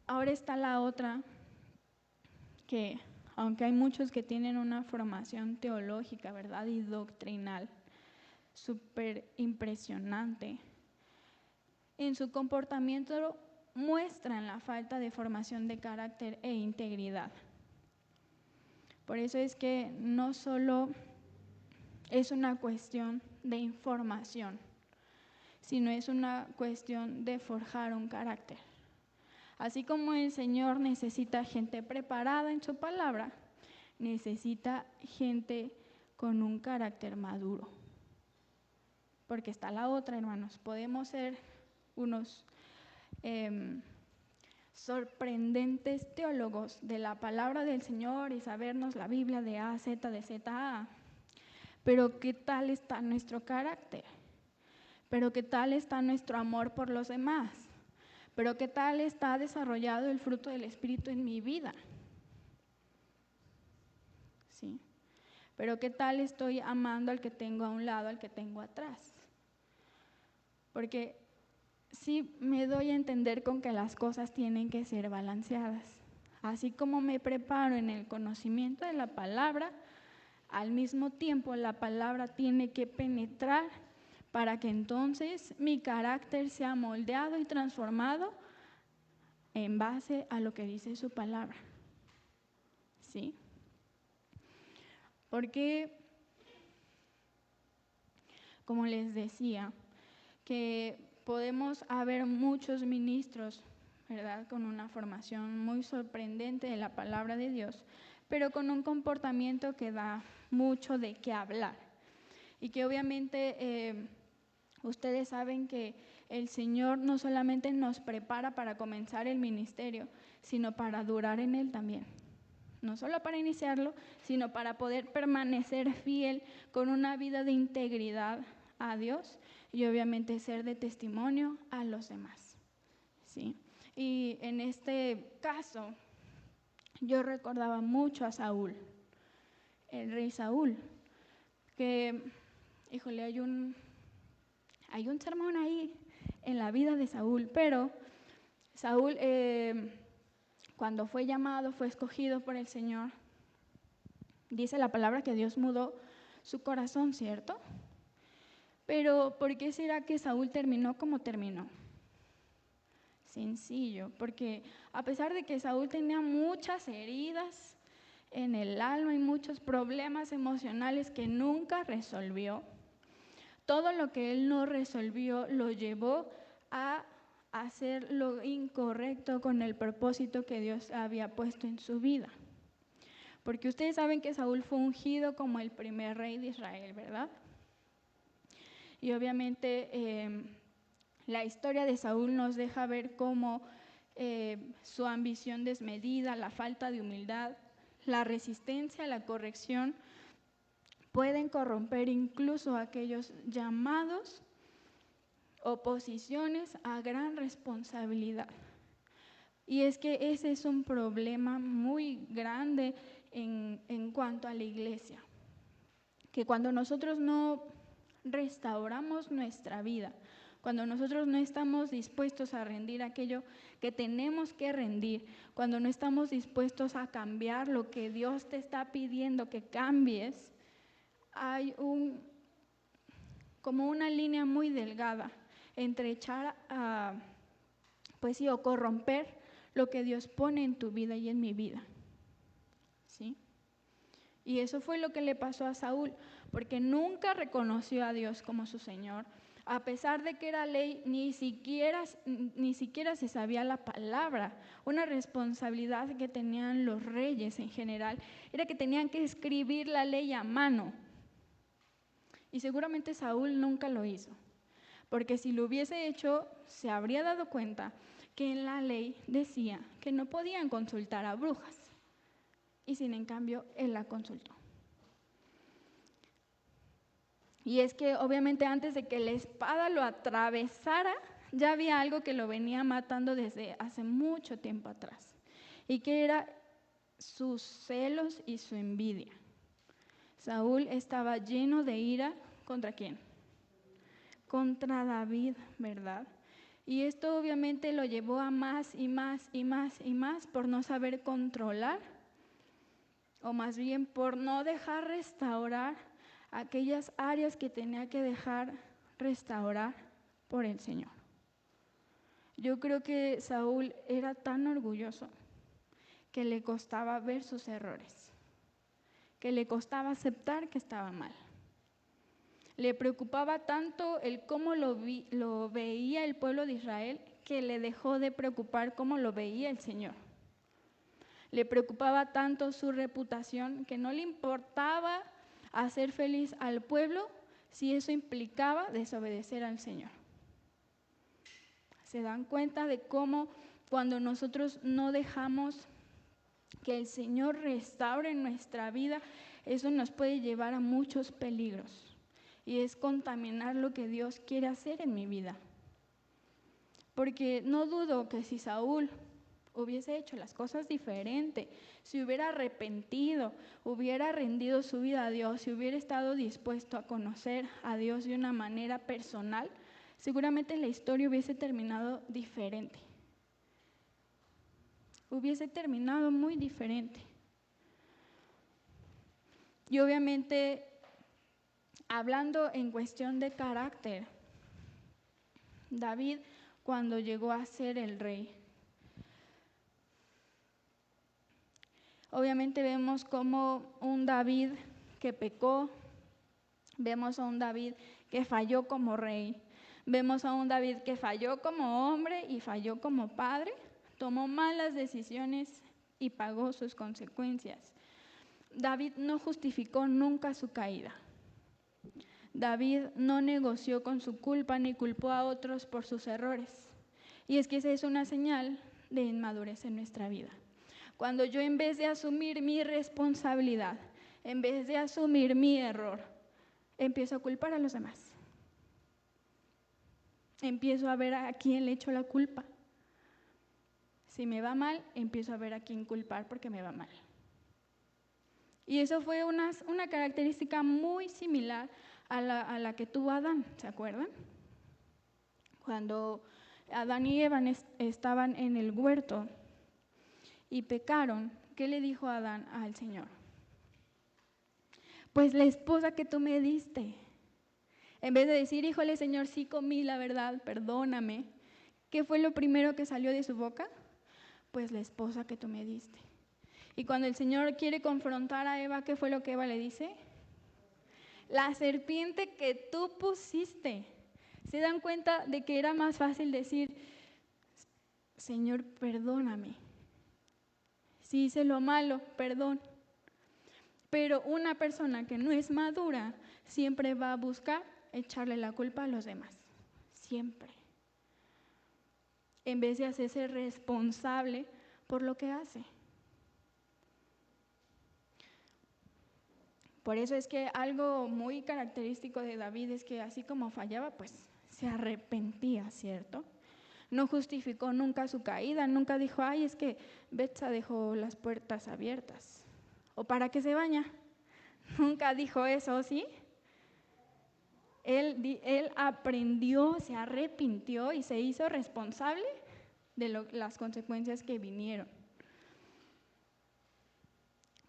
ahora está la otra, que aunque hay muchos que tienen una formación teológica, ¿verdad? Y doctrinal, súper impresionante, en su comportamiento muestran la falta de formación de carácter e integridad. Por eso es que no solo es una cuestión de información, sino es una cuestión de forjar un carácter. Así como el Señor necesita gente preparada en su palabra, necesita gente con un carácter maduro. Porque está la otra, hermanos, podemos ser unos sorprendentes teólogos de la palabra del Señor y sabernos la Biblia de A a Z, de Z a A. Pero ¿qué tal está nuestro carácter? ¿Pero qué tal está nuestro amor por los demás? ¿Pero qué tal está desarrollado el fruto del Espíritu en mi vida? Sí. ¿Pero qué tal estoy amando al que tengo a un lado, al que tengo atrás? Porque sí me doy a entender con que las cosas tienen que ser balanceadas. Así como me preparo en el conocimiento de la palabra, al mismo tiempo la palabra tiene que penetrar para que entonces mi carácter sea moldeado y transformado en base a lo que dice su palabra. ¿Sí? Porque, como les decía, que podemos haber muchos ministros, ¿verdad?, con una formación muy sorprendente de la palabra de Dios, pero con un comportamiento que da mucho de qué hablar. Y que obviamente ustedes saben que el Señor no solamente nos prepara para comenzar el ministerio, sino para durar en él también. No solo para iniciarlo, sino para poder permanecer fiel con una vida de integridad a Dios y obviamente ser de testimonio a los demás. ¿Sí? Y en este caso, yo recordaba mucho a Saúl, el rey Saúl, que, híjole, hay un sermón ahí en la vida de Saúl, pero Saúl, cuando fue llamado, fue escogido por el Señor, dice la palabra que Dios mudó su corazón, ¿cierto? Pero ¿por qué será que Saúl terminó como terminó? Sencillo, porque a pesar de que Saúl tenía muchas heridas en el alma y muchos problemas emocionales que nunca resolvió. Todo lo que él no resolvió lo llevó a hacer lo incorrecto con el propósito que Dios había puesto en su vida. Porque ustedes saben que Saúl fue ungido como el primer rey de Israel, ¿verdad? Y obviamente la historia de Saúl nos deja ver cómo su ambición desmedida, la falta de humildad, la resistencia a la corrección pueden corromper incluso a aquellos llamados o posiciones a gran responsabilidad. Y es que ese es un problema muy grande en cuanto a la iglesia, que cuando nosotros no restauramos nuestra vida, cuando nosotros no estamos dispuestos a rendir aquello que tenemos que rendir, cuando no estamos dispuestos a cambiar lo que Dios te está pidiendo que cambies, hay como una línea muy delgada entre echar a, pues sí, o corromper lo que Dios pone en tu vida y en mi vida, ¿sí? Y eso fue lo que le pasó a Saúl, porque nunca reconoció a Dios como su Señor. A pesar de que era ley, ni siquiera se sabía la palabra. Una responsabilidad que tenían los reyes en general era que tenían que escribir la ley a mano. Y seguramente Saúl nunca lo hizo, porque si lo hubiese hecho, se habría dado cuenta que en la ley decía que no podían consultar a brujas. Y sin en cambio, él la consultó. Y es que obviamente antes de que la espada lo atravesara, ya había algo que lo venía matando desde hace mucho tiempo atrás. Y que era sus celos y su envidia. Saúl estaba lleno de ira, ¿contra quién? Contra David, ¿verdad? Y esto obviamente lo llevó a más y más y más y más por no saber controlar, o más bien por no dejar restaurar aquellas áreas que tenía que dejar restaurar por el Señor. Yo creo que Saúl era tan orgulloso que le costaba ver sus errores, que le costaba aceptar que estaba mal. Le preocupaba tanto el cómo lo veía el pueblo de Israel que le dejó de preocupar cómo lo veía el Señor. Le preocupaba tanto su reputación que no le importaba hacer feliz al pueblo si eso implicaba desobedecer al Señor. ¿Se dan cuenta de cómo cuando nosotros no dejamos que el Señor restaure nuestra vida, eso nos puede llevar a muchos peligros? Y es contaminar lo que Dios quiere hacer en mi vida. Porque no dudo que si Saúl hubiese hecho las cosas diferente, si hubiera arrepentido, hubiera rendido su vida a Dios, si hubiera estado dispuesto a conocer a Dios de una manera personal, seguramente la historia hubiese terminado diferente. Hubiese terminado muy diferente. Y obviamente, hablando en cuestión de carácter, David, cuando llegó a ser el rey, obviamente vemos como un David que pecó, vemos a un David que falló como rey, vemos a un David que falló como hombre y falló como padre, tomó malas decisiones y pagó sus consecuencias. David no justificó nunca su caída. David no negoció con su culpa ni culpó a otros por sus errores. Y es que esa es una señal de inmadurez en nuestra vida. Cuando yo, en vez de asumir mi responsabilidad, en vez de asumir mi error, empiezo a culpar a los demás. Empiezo a ver a quién le echo la culpa. Si me va mal, empiezo a ver a quién culpar porque me va mal. Y eso fue una característica muy similar a la que tuvo Adán, ¿se acuerdan? Cuando Adán y Eva estaban en el huerto y pecaron, ¿qué le dijo Adán al Señor? Pues la esposa que tú me diste. En vez de decir, híjole Señor, sí comí, la verdad, perdóname. ¿Qué fue lo primero que salió de su boca? Pues la esposa que tú me diste. Y cuando el Señor quiere confrontar a Eva, ¿qué fue lo que Eva le dice? La serpiente que tú pusiste. ¿Se dan cuenta de que era más fácil decir, Señor, perdóname? Si hice lo malo, perdón. Pero una persona que no es madura siempre va a buscar echarle la culpa a los demás. Siempre. En vez de hacerse responsable por lo que hace. Por eso es que algo muy característico de David es que así como fallaba, pues se arrepentía, ¿cierto? No justificó nunca su caída, nunca dijo, ay, es que Betsa dejó las puertas abiertas. ¿O para qué se baña? Nunca dijo eso, ¿sí? Él aprendió, se arrepintió y se hizo responsable de las consecuencias que vinieron.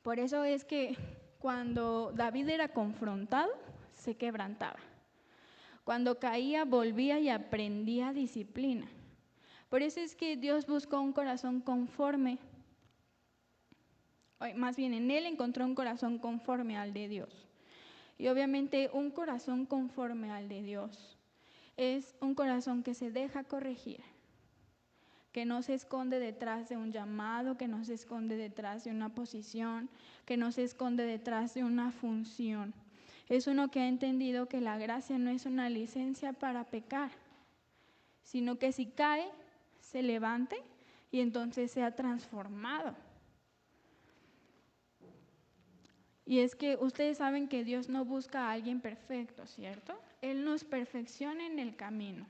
Por eso es que cuando David era confrontado, se quebrantaba. Cuando caía, volvía y aprendía disciplina. Por eso es que Dios buscó un corazón conforme, más bien en él encontró un corazón conforme al de Dios. Y obviamente un corazón conforme al de Dios es un corazón que se deja corregir, que no se esconde detrás de un llamado, que no se esconde detrás de una posición, que no se esconde detrás de una función. Es uno que ha entendido que la gracia no es una licencia para pecar, sino que si cae, se levante y entonces sea transformado. Y es que ustedes saben que Dios no busca a alguien perfecto, ¿cierto? Él nos perfecciona en el camino.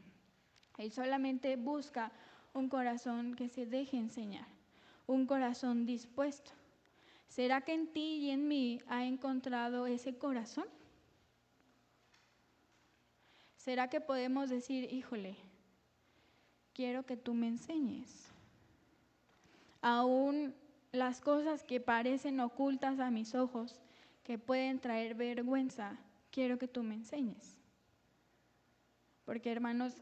Él solamente busca un corazón que se deje enseñar, un corazón dispuesto. ¿Será que en ti y en mí ha encontrado ese corazón? ¿Será que podemos decir, híjole, quiero que tú me enseñes? Aún las cosas que parecen ocultas a mis ojos, que pueden traer vergüenza, quiero que tú me enseñes. Porque, hermanos,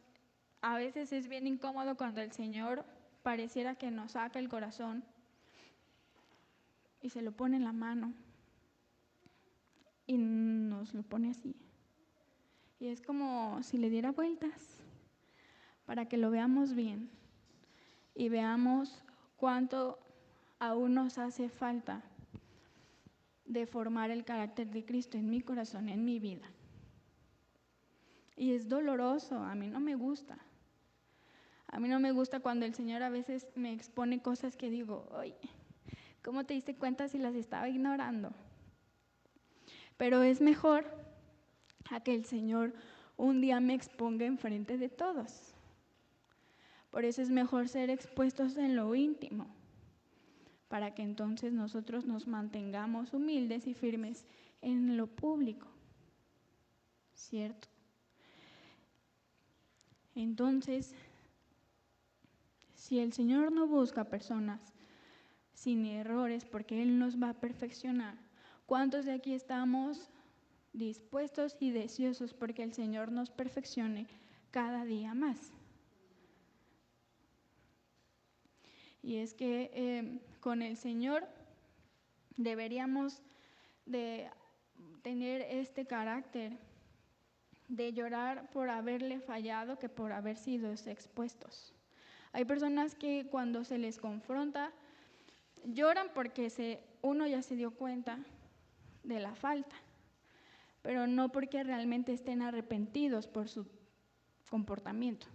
a veces es bien incómodo cuando el Señor pareciera que nos saca el corazón y se lo pone en la mano y nos lo pone así. Y es como si le diera vueltas para que lo veamos bien y veamos cuánto aún nos hace falta de formar el carácter de Cristo en mi corazón, en mi vida. Y es doloroso, a mí no me gusta. A mí no me gusta cuando el Señor a veces me expone cosas que digo, ay, ¿cómo te diste cuenta si las estaba ignorando? Pero es mejor a que el Señor un día me exponga enfrente de todos. Por eso es mejor ser expuestos en lo íntimo, para que entonces nosotros nos mantengamos humildes y firmes en lo público, ¿cierto? Entonces, si el Señor no busca personas sin errores, porque Él nos va a perfeccionar, ¿cuántos de aquí estamos dispuestos y deseosos porque el Señor nos perfeccione cada día más? Y es que con el Señor deberíamos de tener este carácter de llorar por haberle fallado que por haber sido expuestos. Hay personas que cuando se les confronta lloran porque uno ya se dio cuenta de la falta, pero no porque realmente estén arrepentidos por su comportamiento.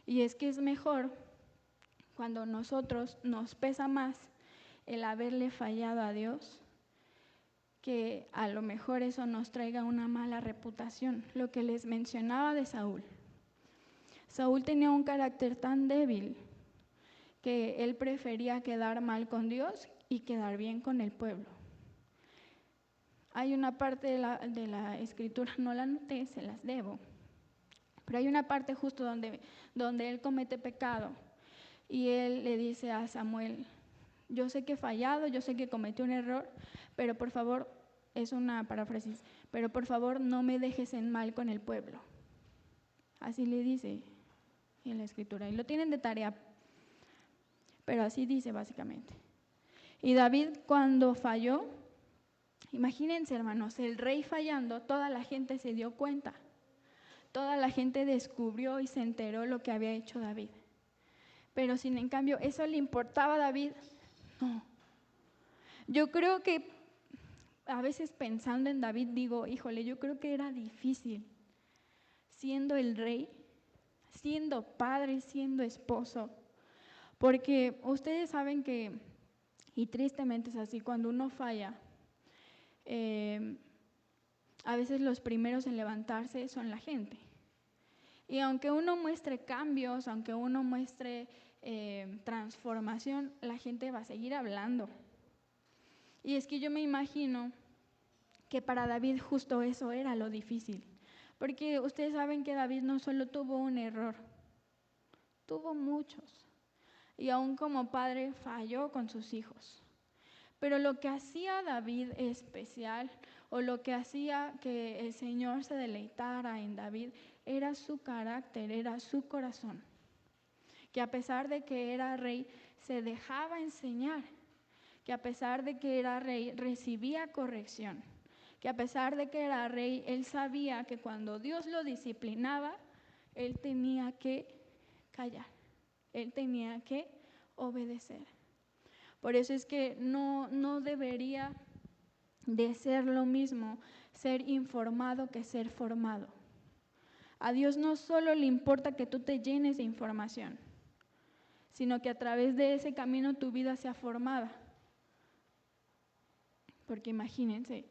Y es que es mejor cuando nosotros nos pesa más el haberle fallado a Dios, que a lo mejor eso nos traiga una mala reputación. Lo que les mencionaba de Saúl. Saúl tenía un carácter tan débil que él prefería quedar mal con Dios y quedar bien con el pueblo. Hay una parte de la escritura, no la anoté, se las debo, pero hay una parte justo donde él comete pecado y él le dice a Samuel, yo sé que he fallado, yo sé que cometí un error, pero por favor, es una paráfrasis, pero por favor no me dejes en mal con el pueblo. Así le dice en la escritura y lo tienen de tarea. pero así dice básicamente. Y David cuando falló, imagínense hermanos, el rey fallando, toda la gente se dio cuenta. Toda la gente descubrió y se enteró lo que había hecho David. Pero sin en cambio, ¿eso le importaba a David? No. Yo creo que a veces pensando en David digo, híjole, yo creo que era difícil, siendo el rey, siendo padre, siendo esposo, porque ustedes saben que, y tristemente es así, cuando uno falla, a veces los primeros en levantarse son la gente. Y aunque uno muestre cambios, aunque uno muestre transformación, la gente va a seguir hablando. Y es que yo me imagino que para David justo eso era lo difícil. Porque ustedes saben que David no solo tuvo un error, tuvo muchos. Y aún como padre falló con sus hijos. Pero lo que hacía David especial, o lo que hacía que el Señor se deleitara en David, era su carácter, era su corazón. Que a pesar de que era rey, se dejaba enseñar. Que a pesar de que era rey, recibía corrección. Que a pesar de que era rey, él sabía que cuando Dios lo disciplinaba, él tenía que callar. Él tenía que obedecer. Por eso es que no debería de ser lo mismo ser informado que ser formado. A Dios no solo le importa que tú te llenes de información, sino que a través de ese camino tu vida sea formada. Porque imagínense,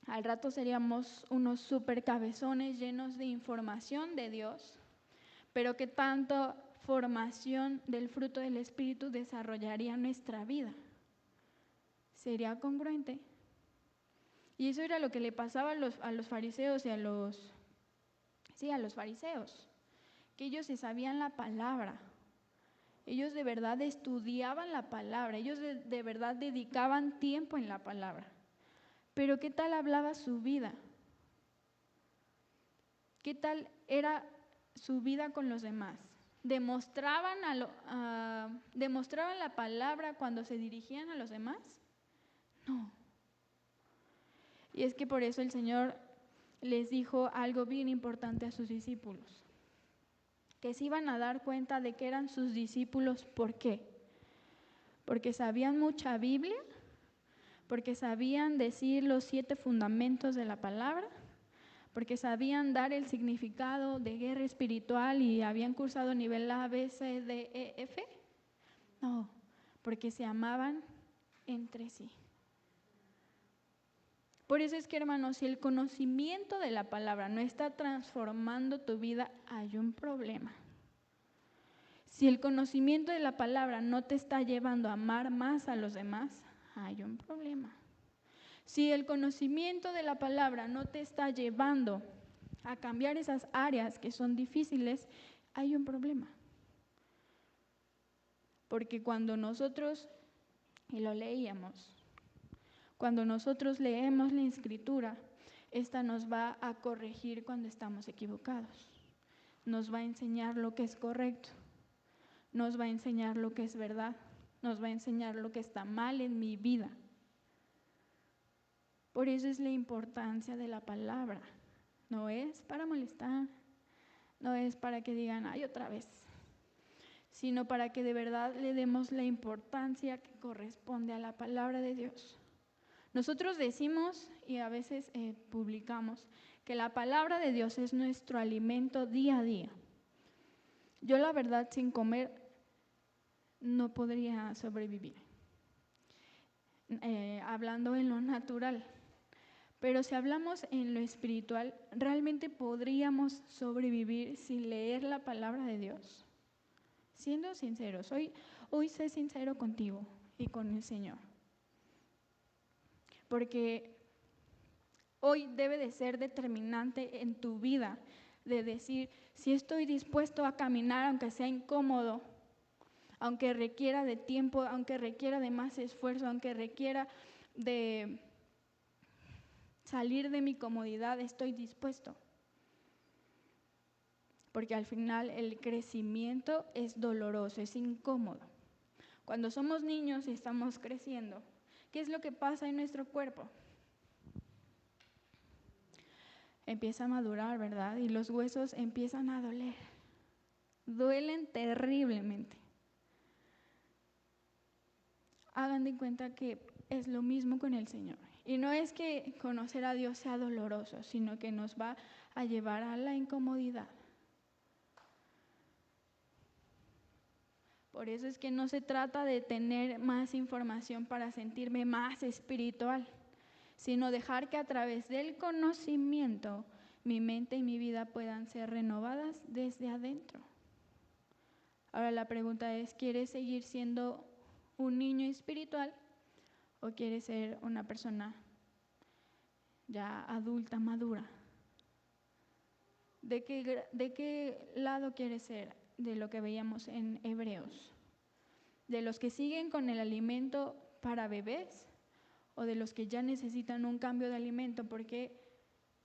al rato seríamos unos super cabezones llenos de información de Dios, pero que tanto formación del fruto del Espíritu desarrollaría nuestra vida. ¿Sería congruente? Y eso era lo que le pasaba a los fariseos y a los fariseos, que ellos se sabían la palabra, ellos de verdad estudiaban la palabra, ellos de verdad dedicaban tiempo en la palabra. Pero ¿qué tal hablaba su vida? ¿Qué tal era su vida con los demás? ¿Demostraban la palabra cuando se dirigían a los demás? No. Y es que por eso el Señor les dijo algo bien importante a sus discípulos, que se iban a dar cuenta de que eran sus discípulos. ¿Por qué? Porque sabían mucha Biblia, porque sabían decir los 7 fundamentos de la palabra, porque sabían dar el significado de guerra espiritual y habían cursado nivel A, B, C, D, E, F. No, porque se amaban entre sí. Por eso es que, hermanos, si el conocimiento de la palabra no está transformando tu vida, hay un problema. Si el conocimiento de la palabra no te está llevando a amar más a los demás, hay un problema. Si el conocimiento de la palabra no te está llevando a cambiar esas áreas que son difíciles, hay un problema. Porque cuando nosotros, y lo leíamos, cuando nosotros leemos la Escritura, esta nos va a corregir cuando estamos equivocados. Nos va a enseñar lo que es correcto. Nos va a enseñar lo que es verdad. Nos va a enseñar lo que está mal en mi vida. Por eso es la importancia de la palabra. No es para molestar, no es para que digan, ay, otra vez, sino para que de verdad le demos la importancia que corresponde a la palabra de Dios. Nosotros decimos y a veces publicamos que la palabra de Dios es nuestro alimento día a día. Yo la verdad sin comer no podría sobrevivir, hablando en lo natural. Pero si hablamos en lo espiritual, ¿realmente podríamos sobrevivir sin leer la palabra de Dios? Siendo sinceros, hoy sé sincero contigo y con el Señor. Porque hoy debe de ser determinante en tu vida de decir, si estoy dispuesto a caminar aunque sea incómodo, aunque requiera de tiempo, aunque requiera de más esfuerzo, aunque requiera de salir de mi comodidad, estoy dispuesto. Porque al final el crecimiento es doloroso, es incómodo. Cuando somos niños y estamos creciendo, ¿qué es lo que pasa en nuestro cuerpo? Empieza a madurar, ¿verdad? Y los huesos empiezan a doler. Duelen terriblemente. Hagan de cuenta que es lo mismo con el Señor. Y no es que conocer a Dios sea doloroso, sino que nos va a llevar a la incomodidad. Por eso es que no se trata de tener más información para sentirme más espiritual, sino dejar que a través del conocimiento mi mente y mi vida puedan ser renovadas desde adentro. Ahora la pregunta es, ¿quieres seguir siendo un niño espiritual o quieres ser una persona ya adulta, madura? ¿De qué lado quieres ser? De lo que veíamos en Hebreos, de los que siguen con el alimento para bebés o de los que ya necesitan un cambio de alimento porque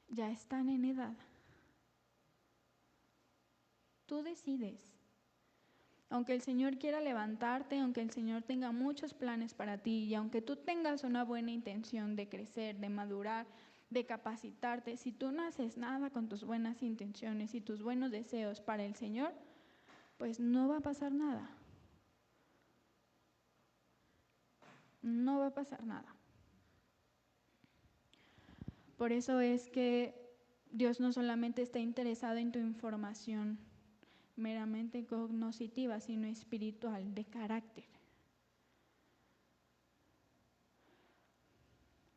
ya están en edad. Tú decides. Aunque el Señor quiera levantarte, aunque el Señor tenga muchos planes para ti y aunque tú tengas una buena intención de crecer, de madurar, de capacitarte, si tú no haces nada con tus buenas intenciones y tus buenos deseos para el Señor, pues no va a pasar nada. No va a pasar nada. Por eso es que Dios no solamente está interesado en tu información meramente cognoscitiva, sino espiritual, de carácter.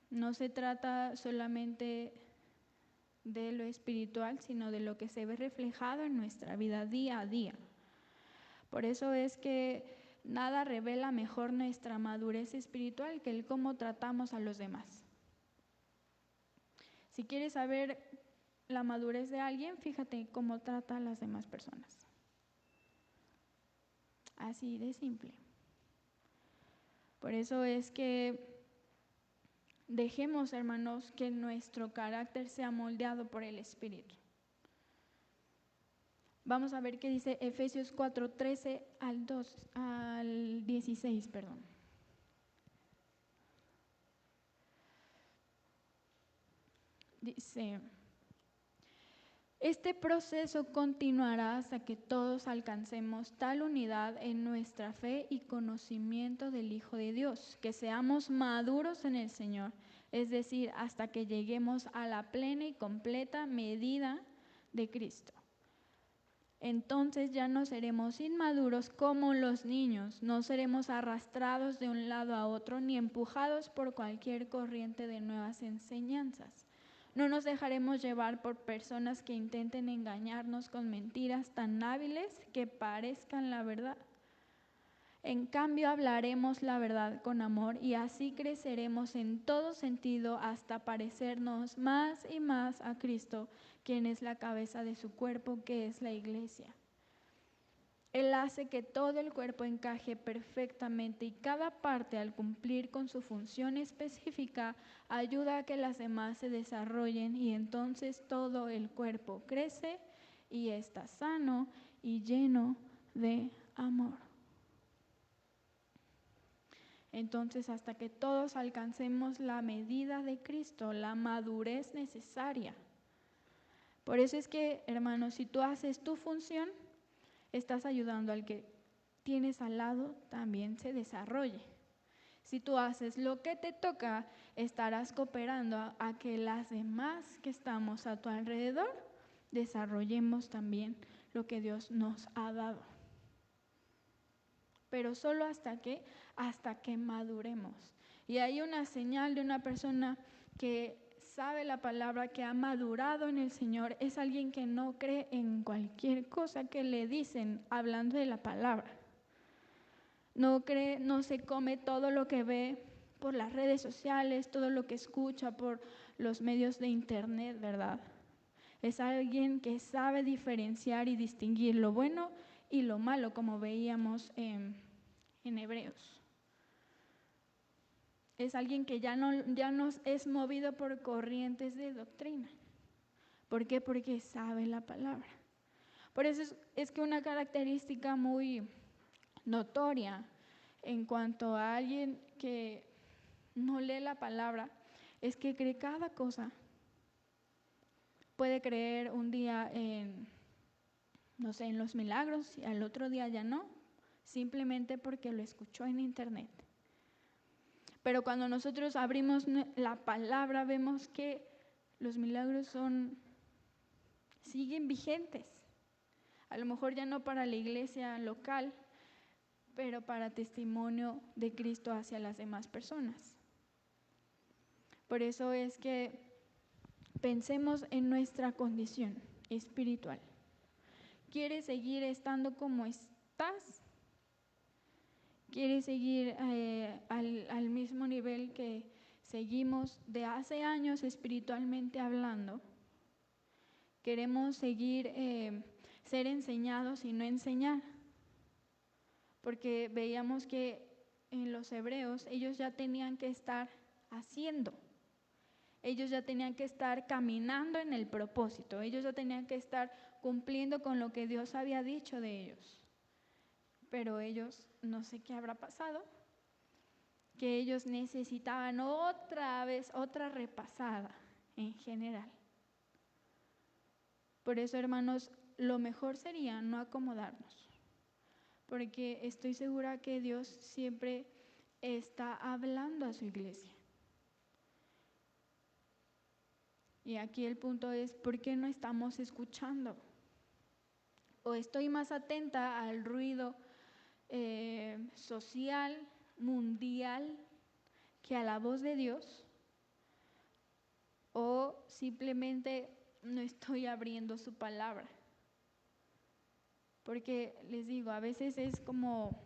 No se trata solamente de lo espiritual, sino de lo que se ve reflejado en nuestra vida día a día. Por eso es que nada revela mejor nuestra madurez espiritual que el cómo tratamos a los demás. Si quieres saber la madurez de alguien, fíjate cómo trata a las demás personas. Así de simple. Por eso es que dejemos, hermanos, que nuestro carácter sea moldeado por el Espíritu. Vamos a ver qué dice Efesios 4:13 al 16, perdón. Dice: este proceso continuará hasta que todos alcancemos tal unidad en nuestra fe y conocimiento del Hijo de Dios, que seamos maduros en el Señor, es decir, hasta que lleguemos a la plena y completa medida de Cristo. Entonces ya no seremos inmaduros como los niños, no seremos arrastrados de un lado a otro ni empujados por cualquier corriente de nuevas enseñanzas. No nos dejaremos llevar por personas que intenten engañarnos con mentiras tan hábiles que parezcan la verdad. En cambio, hablaremos la verdad con amor y así creceremos en todo sentido hasta parecernos más y más a Cristo, quien es la cabeza de su cuerpo, que es la iglesia. Él hace que todo el cuerpo encaje perfectamente y cada parte, al cumplir con su función específica, ayuda a que las demás se desarrollen y entonces todo el cuerpo crece y está sano y lleno de amor. Entonces, hasta que todos alcancemos la medida de Cristo, la madurez necesaria. Por eso es que, hermanos, si tú haces tu función, estás ayudando al que tienes al lado también se desarrolle. Si tú haces lo que te toca, estarás cooperando a que las demás que estamos a tu alrededor desarrollemos también lo que Dios nos ha dado. Pero solo hasta que maduremos. Y hay una señal de una persona que sabe la palabra, que ha madurado en el Señor, es alguien que no cree en cualquier cosa que le dicen hablando de la palabra. No cree, no se come todo lo que ve por las redes sociales, todo lo que escucha por los medios de internet, ¿verdad? Es alguien que sabe diferenciar y distinguir lo bueno y lo malo, como veíamos en Hebreos. Es alguien que ya no es movido por corrientes de doctrina. ¿Por qué? Porque sabe la palabra. Por eso es que una característica muy notoria en cuanto a alguien que no lee la palabra es que cree cada cosa. Puede creer un día en, no sé, en los milagros y al otro día ya no, simplemente porque lo escuchó en internet. Pero cuando nosotros abrimos la palabra, vemos que los milagros siguen vigentes. A lo mejor ya no para la iglesia local, pero para testimonio de Cristo hacia las demás personas. Por eso es que pensemos en nuestra condición espiritual. ¿Quieres seguir estando como estás? ¿Quieres seguir al mismo nivel que seguimos de hace años espiritualmente hablando? ¿Queremos seguir ser enseñados y no enseñar? Porque veíamos que en los hebreos ellos ya tenían que estar haciendo. Ellos ya tenían que estar caminando en el propósito. Ellos ya tenían que estar cumpliendo con lo que Dios había dicho de ellos. Pero ellos, no sé qué habrá pasado, que ellos necesitaban otra vez, otra repasada en general. Por eso, hermanos, lo mejor sería no acomodarnos, porque estoy segura que Dios siempre está hablando a su iglesia. Y aquí el punto es, ¿por qué no estamos escuchando? O estoy más atenta al ruido social, mundial, que a la voz de Dios, o simplemente no estoy abriendo su palabra. Porque les digo, a veces es como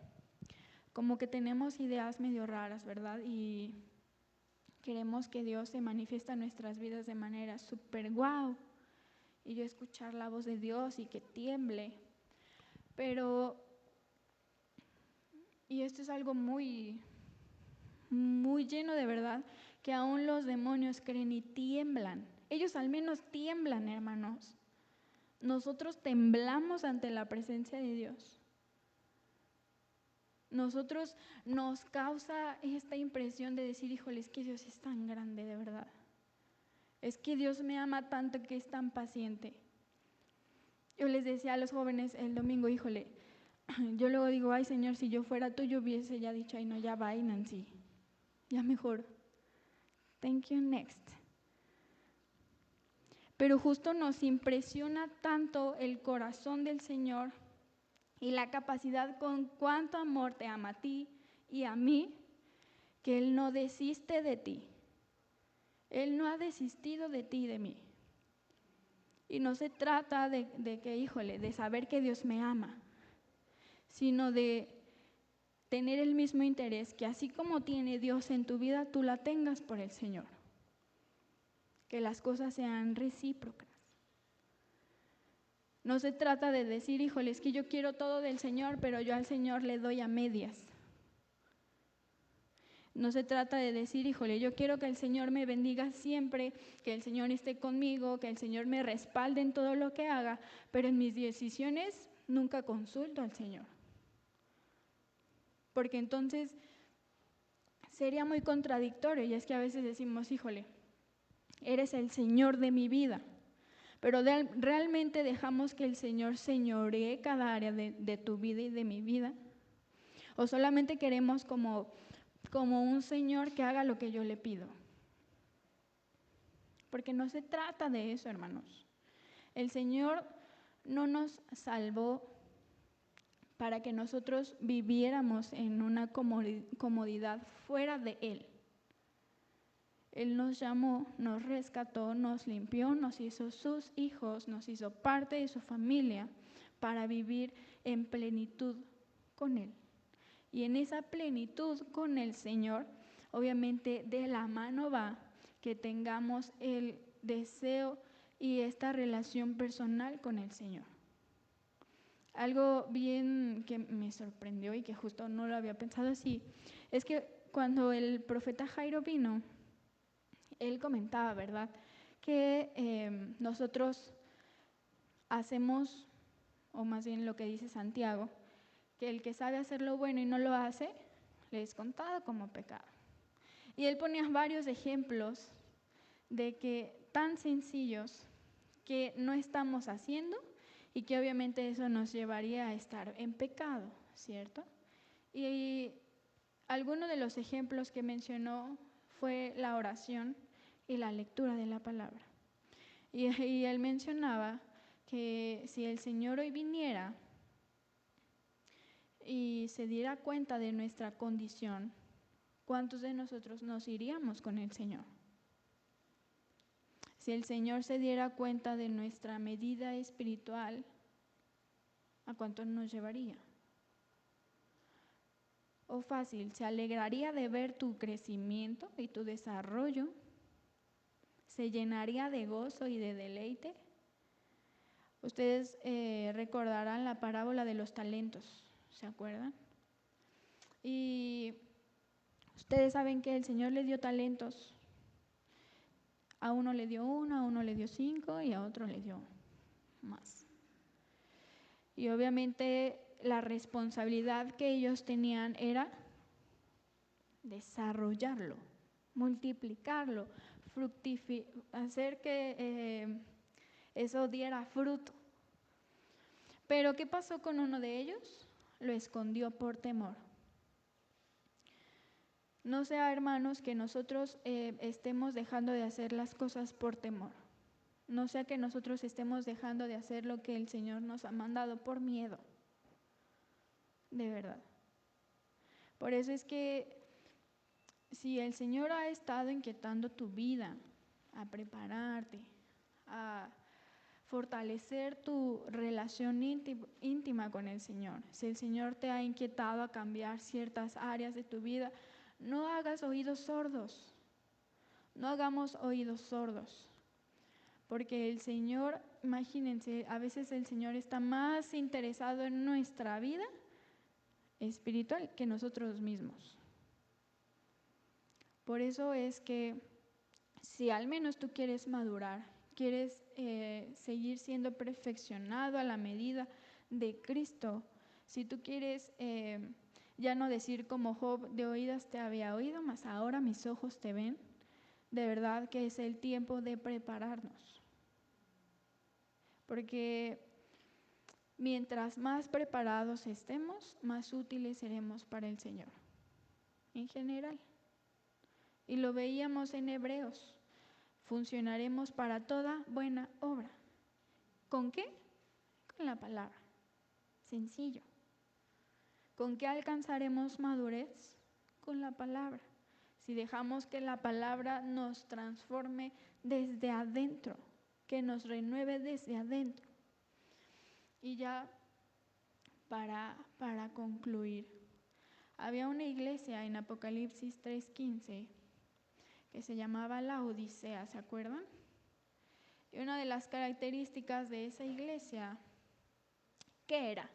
que tenemos ideas medio raras, ¿verdad? Y queremos que Dios se manifiesta en nuestras vidas de manera súper guau. Y yo escuchar la voz de Dios y que tiemble. Pero, y esto es algo muy, muy lleno de verdad, que aún los demonios creen y tiemblan. Ellos al menos tiemblan, hermanos. Nosotros temblamos ante la presencia de Dios. Nosotros nos causa esta impresión de decir, híjole, es que Dios es tan grande, de verdad. Es que Dios me ama tanto que es tan paciente. Yo les decía a los jóvenes el domingo, híjole, yo luego digo, ay Señor, si yo fuera tú, yo hubiese ya dicho, ay no, ya va, Nancy, ya mejor. Thank you, next. Pero justo nos impresiona tanto el corazón del Señor y la capacidad con cuánto amor te ama a ti y a mí, que Él no desiste de ti. Él no ha desistido de ti y de mí. Y no se trata de que, híjole, de saber que Dios me ama, sino de tener el mismo interés, que así como tiene Dios en tu vida, tú la tengas por el Señor. Que las cosas sean recíprocas. No se trata de decir, híjole, es que yo quiero todo del Señor, pero yo al Señor le doy a medias. No se trata de decir, híjole, yo quiero que el Señor me bendiga siempre, que el Señor esté conmigo, que el Señor me respalde en todo lo que haga, pero en mis decisiones nunca consulto al Señor. Porque entonces sería muy contradictorio, y es que a veces decimos, híjole, eres el Señor de mi vida, pero realmente dejamos que el Señor señoree cada área de tu vida y de mi vida, o solamente queremos como un Señor que haga lo que yo le pido. Porque no se trata de eso, hermanos. El Señor no nos salvó para que nosotros viviéramos en una comodidad fuera de Él. Él nos llamó, nos rescató, nos limpió, nos hizo sus hijos, nos hizo parte de su familia para vivir en plenitud con Él. Y en esa plenitud con el Señor, obviamente de la mano va que tengamos el deseo y esta relación personal con el Señor. Algo bien que me sorprendió y que justo no lo había pensado así, es que cuando el profeta Jairo vino, él comentaba, ¿verdad?, que nosotros hacemos, o más bien lo que dice Santiago, que el que sabe hacer lo bueno y no lo hace, le es contado como pecado. Y él ponía varios ejemplos de que tan sencillos que no estamos haciendo y que obviamente eso nos llevaría a estar en pecado, ¿cierto? Y alguno de los ejemplos que mencionó fue la oración y la lectura de la palabra. Y él mencionaba que si el Señor hoy viniera y se diera cuenta de nuestra condición, ¿cuántos de nosotros nos iríamos con el Señor? Si el Señor se diera cuenta de nuestra medida espiritual, ¿a cuánto nos llevaría? O fácil, se alegraría de ver tu crecimiento y tu desarrollo, se llenaría de gozo y de deleite. Ustedes recordarán la parábola de los talentos, ¿se acuerdan? Y ustedes saben que el Señor le dio talentos. A uno le dio 1, a uno le dio 5 y a otro le dio más. Y obviamente la responsabilidad que ellos tenían era desarrollarlo, multiplicarlo, hacer que eso diera fruto. Pero ¿qué pasó con uno de ellos? Lo escondió por temor. No sea, hermanos, que nosotros estemos dejando de hacer las cosas por temor. No sea que nosotros estemos dejando de hacer lo que el Señor nos ha mandado por miedo. De verdad. Por eso es que si el Señor ha estado inquietando tu vida, a prepararte, a fortalecer tu relación íntima con el Señor, si el Señor te ha inquietado a cambiar ciertas áreas de tu vida, no hagas oídos sordos, no hagamos oídos sordos, porque el Señor, imagínense, a veces el Señor está más interesado en nuestra vida espiritual que nosotros mismos. Por eso es que si al menos tú quieres madurar, quieres seguir siendo perfeccionado a la medida de Cristo, si tú quieres ya no decir como Job, de oídas te había oído, mas ahora mis ojos te ven, de verdad que es el tiempo de prepararnos. Porque mientras más preparados estemos, más útiles seremos para el Señor, en general. Y lo veíamos en Hebreos, funcionaremos para toda buena obra. ¿Con qué? Con la palabra, sencillo. ¿Con qué alcanzaremos madurez? Con la palabra. Si dejamos que la palabra nos transforme desde adentro, que nos renueve desde adentro. Y ya para concluir, había una iglesia en Apocalipsis 3:15 que se llamaba la Odisea, ¿se acuerdan? Y una de las características de esa iglesia, ¿qué era?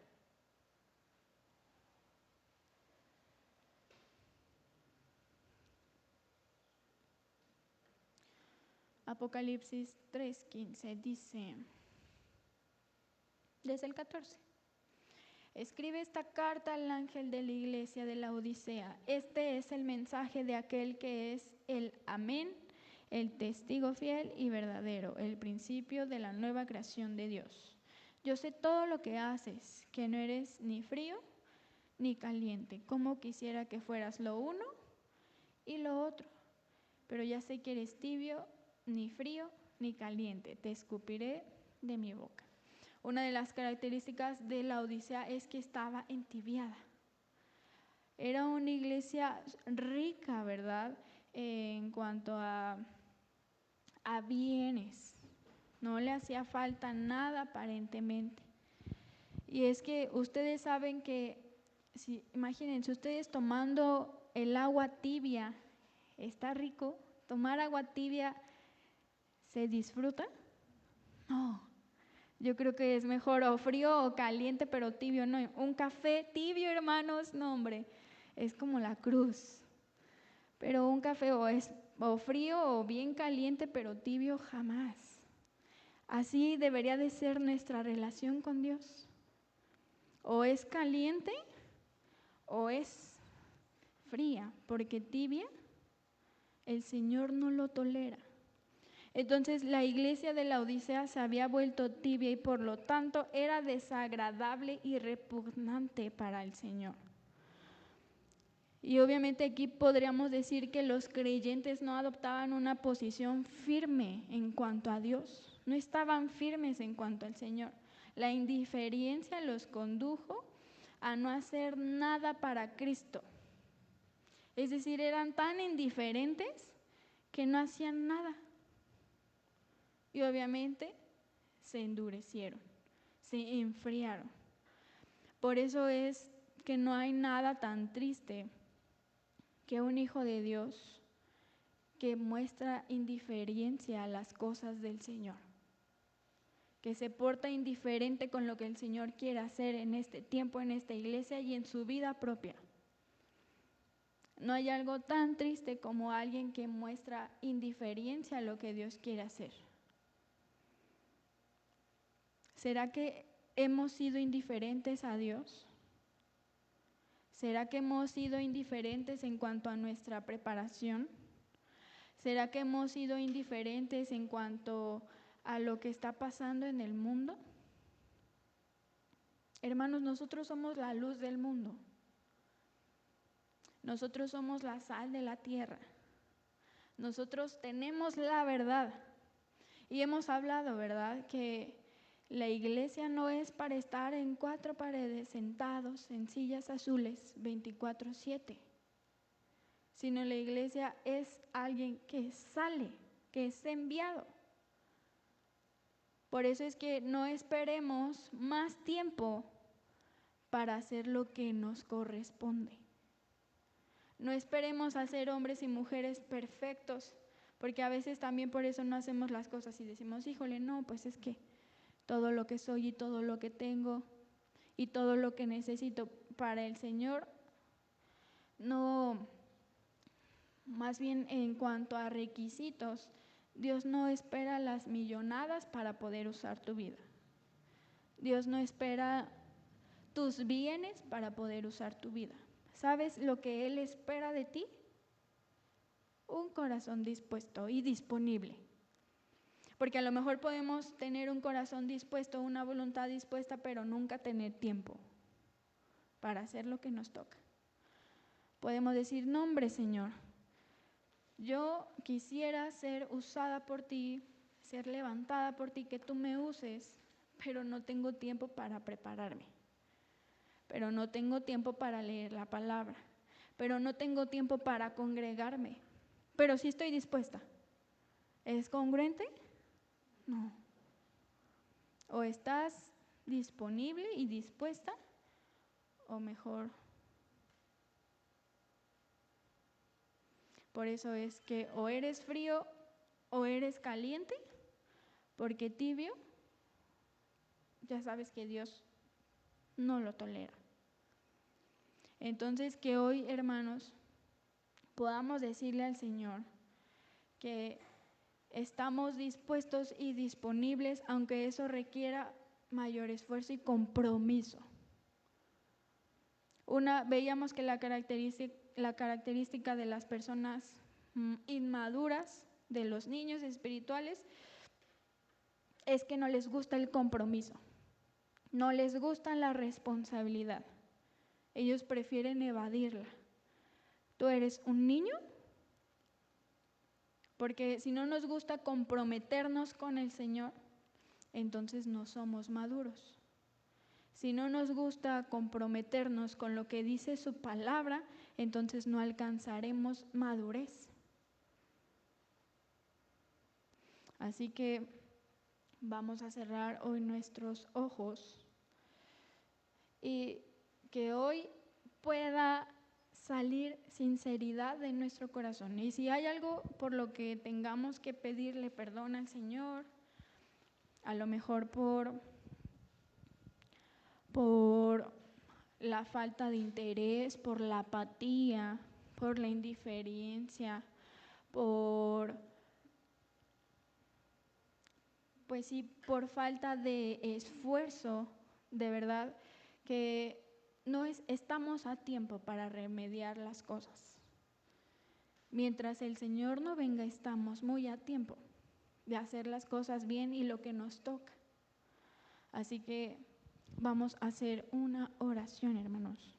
Apocalipsis 3:15 dice, desde el 14, escribe esta carta al ángel de la iglesia de la Odisea. Este es el mensaje de aquel que es el Amén, el testigo fiel y verdadero, el principio de la nueva creación de Dios. Yo sé todo lo que haces, que no eres ni frío ni caliente, como quisiera que fueras lo uno y lo otro. Pero ya sé que eres tibio, ni frío ni caliente, te escupiré de mi boca. Una de las características de la Odisea es que estaba entibiada. Era una iglesia rica, ¿verdad? En cuanto a bienes. No le hacía falta nada aparentemente. Y es que ustedes saben que, imagínense, ustedes tomando el agua tibia, ¿está rico? ¿Tomar agua tibia se disfruta? No. Yo creo que es mejor o frío o caliente, pero tibio, no. Un café tibio, hermanos, no, hombre, es como la cruz. Pero un café o frío o bien caliente, pero tibio, jamás. Así debería de ser nuestra relación con Dios. O es caliente o es fría, porque tibia el Señor no lo tolera. Entonces la iglesia de la Odisea se había vuelto tibia y por lo tanto era desagradable y repugnante para el Señor. Y obviamente aquí podríamos decir que los creyentes no adoptaban una posición firme en cuanto a Dios, no estaban firmes en cuanto al Señor. La indiferencia los condujo a no hacer nada para Cristo. Es decir, eran tan indiferentes que no hacían nada. Y obviamente se endurecieron, se enfriaron. Por eso es que no hay nada tan triste que un hijo de Dios que muestra indiferencia a las cosas del Señor, que se porta indiferente con lo que el Señor quiere hacer en este tiempo, en esta iglesia y en su vida propia. No hay algo tan triste como alguien que muestra indiferencia a lo que Dios quiere hacer. ¿Será que hemos sido indiferentes a Dios? ¿Será que hemos sido indiferentes en cuanto a nuestra preparación? ¿Será que hemos sido indiferentes en cuanto a lo que está pasando en el mundo? Hermanos, nosotros somos la luz del mundo. Nosotros somos la sal de la tierra. Nosotros tenemos la verdad. Y hemos hablado, ¿verdad?, que la iglesia no es para estar en cuatro paredes sentados en sillas azules 24/7, sino la iglesia es alguien que sale, que es enviado. Por eso es que no esperemos más tiempo para hacer lo que nos corresponde. No esperemos a ser hombres y mujeres perfectos, porque a veces también por eso no hacemos las cosas y decimos, híjole, no, pues es que todo lo que soy y todo lo que tengo y todo lo que necesito para el Señor, no, más bien en cuanto a requisitos, Dios no espera las millonadas para poder usar tu vida. Dios no espera tus bienes para poder usar tu vida. ¿Sabes lo que Él espera de ti? Un corazón dispuesto y disponible. Porque a lo mejor podemos tener un corazón dispuesto, una voluntad dispuesta, pero nunca tener tiempo para hacer lo que nos toca. Podemos decir, no, hombre, Señor, yo quisiera ser usada por ti, ser levantada por ti, que tú me uses, pero no tengo tiempo para prepararme, pero no tengo tiempo para leer la palabra, pero no tengo tiempo para congregarme, pero sí estoy dispuesta. ¿Es congruente? No. O estás disponible y dispuesta, o mejor. Por eso es que o eres frío o eres caliente, porque tibio, ya sabes que Dios no lo tolera. Entonces, que hoy, hermanos, podamos decirle al Señor que estamos dispuestos y disponibles, aunque eso requiera mayor esfuerzo y compromiso. Veíamos que la característica de las personas inmaduras, de los niños espirituales, es que no les gusta el compromiso, no les gusta la responsabilidad. Ellos prefieren evadirla. ¿Tú eres un niño? Porque si no nos gusta comprometernos con el Señor, entonces no somos maduros. Si no nos gusta comprometernos con lo que dice su palabra, entonces no alcanzaremos madurez. Así que vamos a cerrar hoy nuestros ojos y que hoy pueda salir sinceridad de nuestro corazón. Y si hay algo por lo que tengamos que pedirle perdón al Señor, a lo mejor por la falta de interés, por la apatía, por la indiferencia, por falta de esfuerzo, de verdad, que estamos a tiempo para remediar las cosas. Mientras el Señor no venga, estamos muy a tiempo de hacer las cosas bien y lo que nos toca. Así que vamos a hacer una oración, hermanos.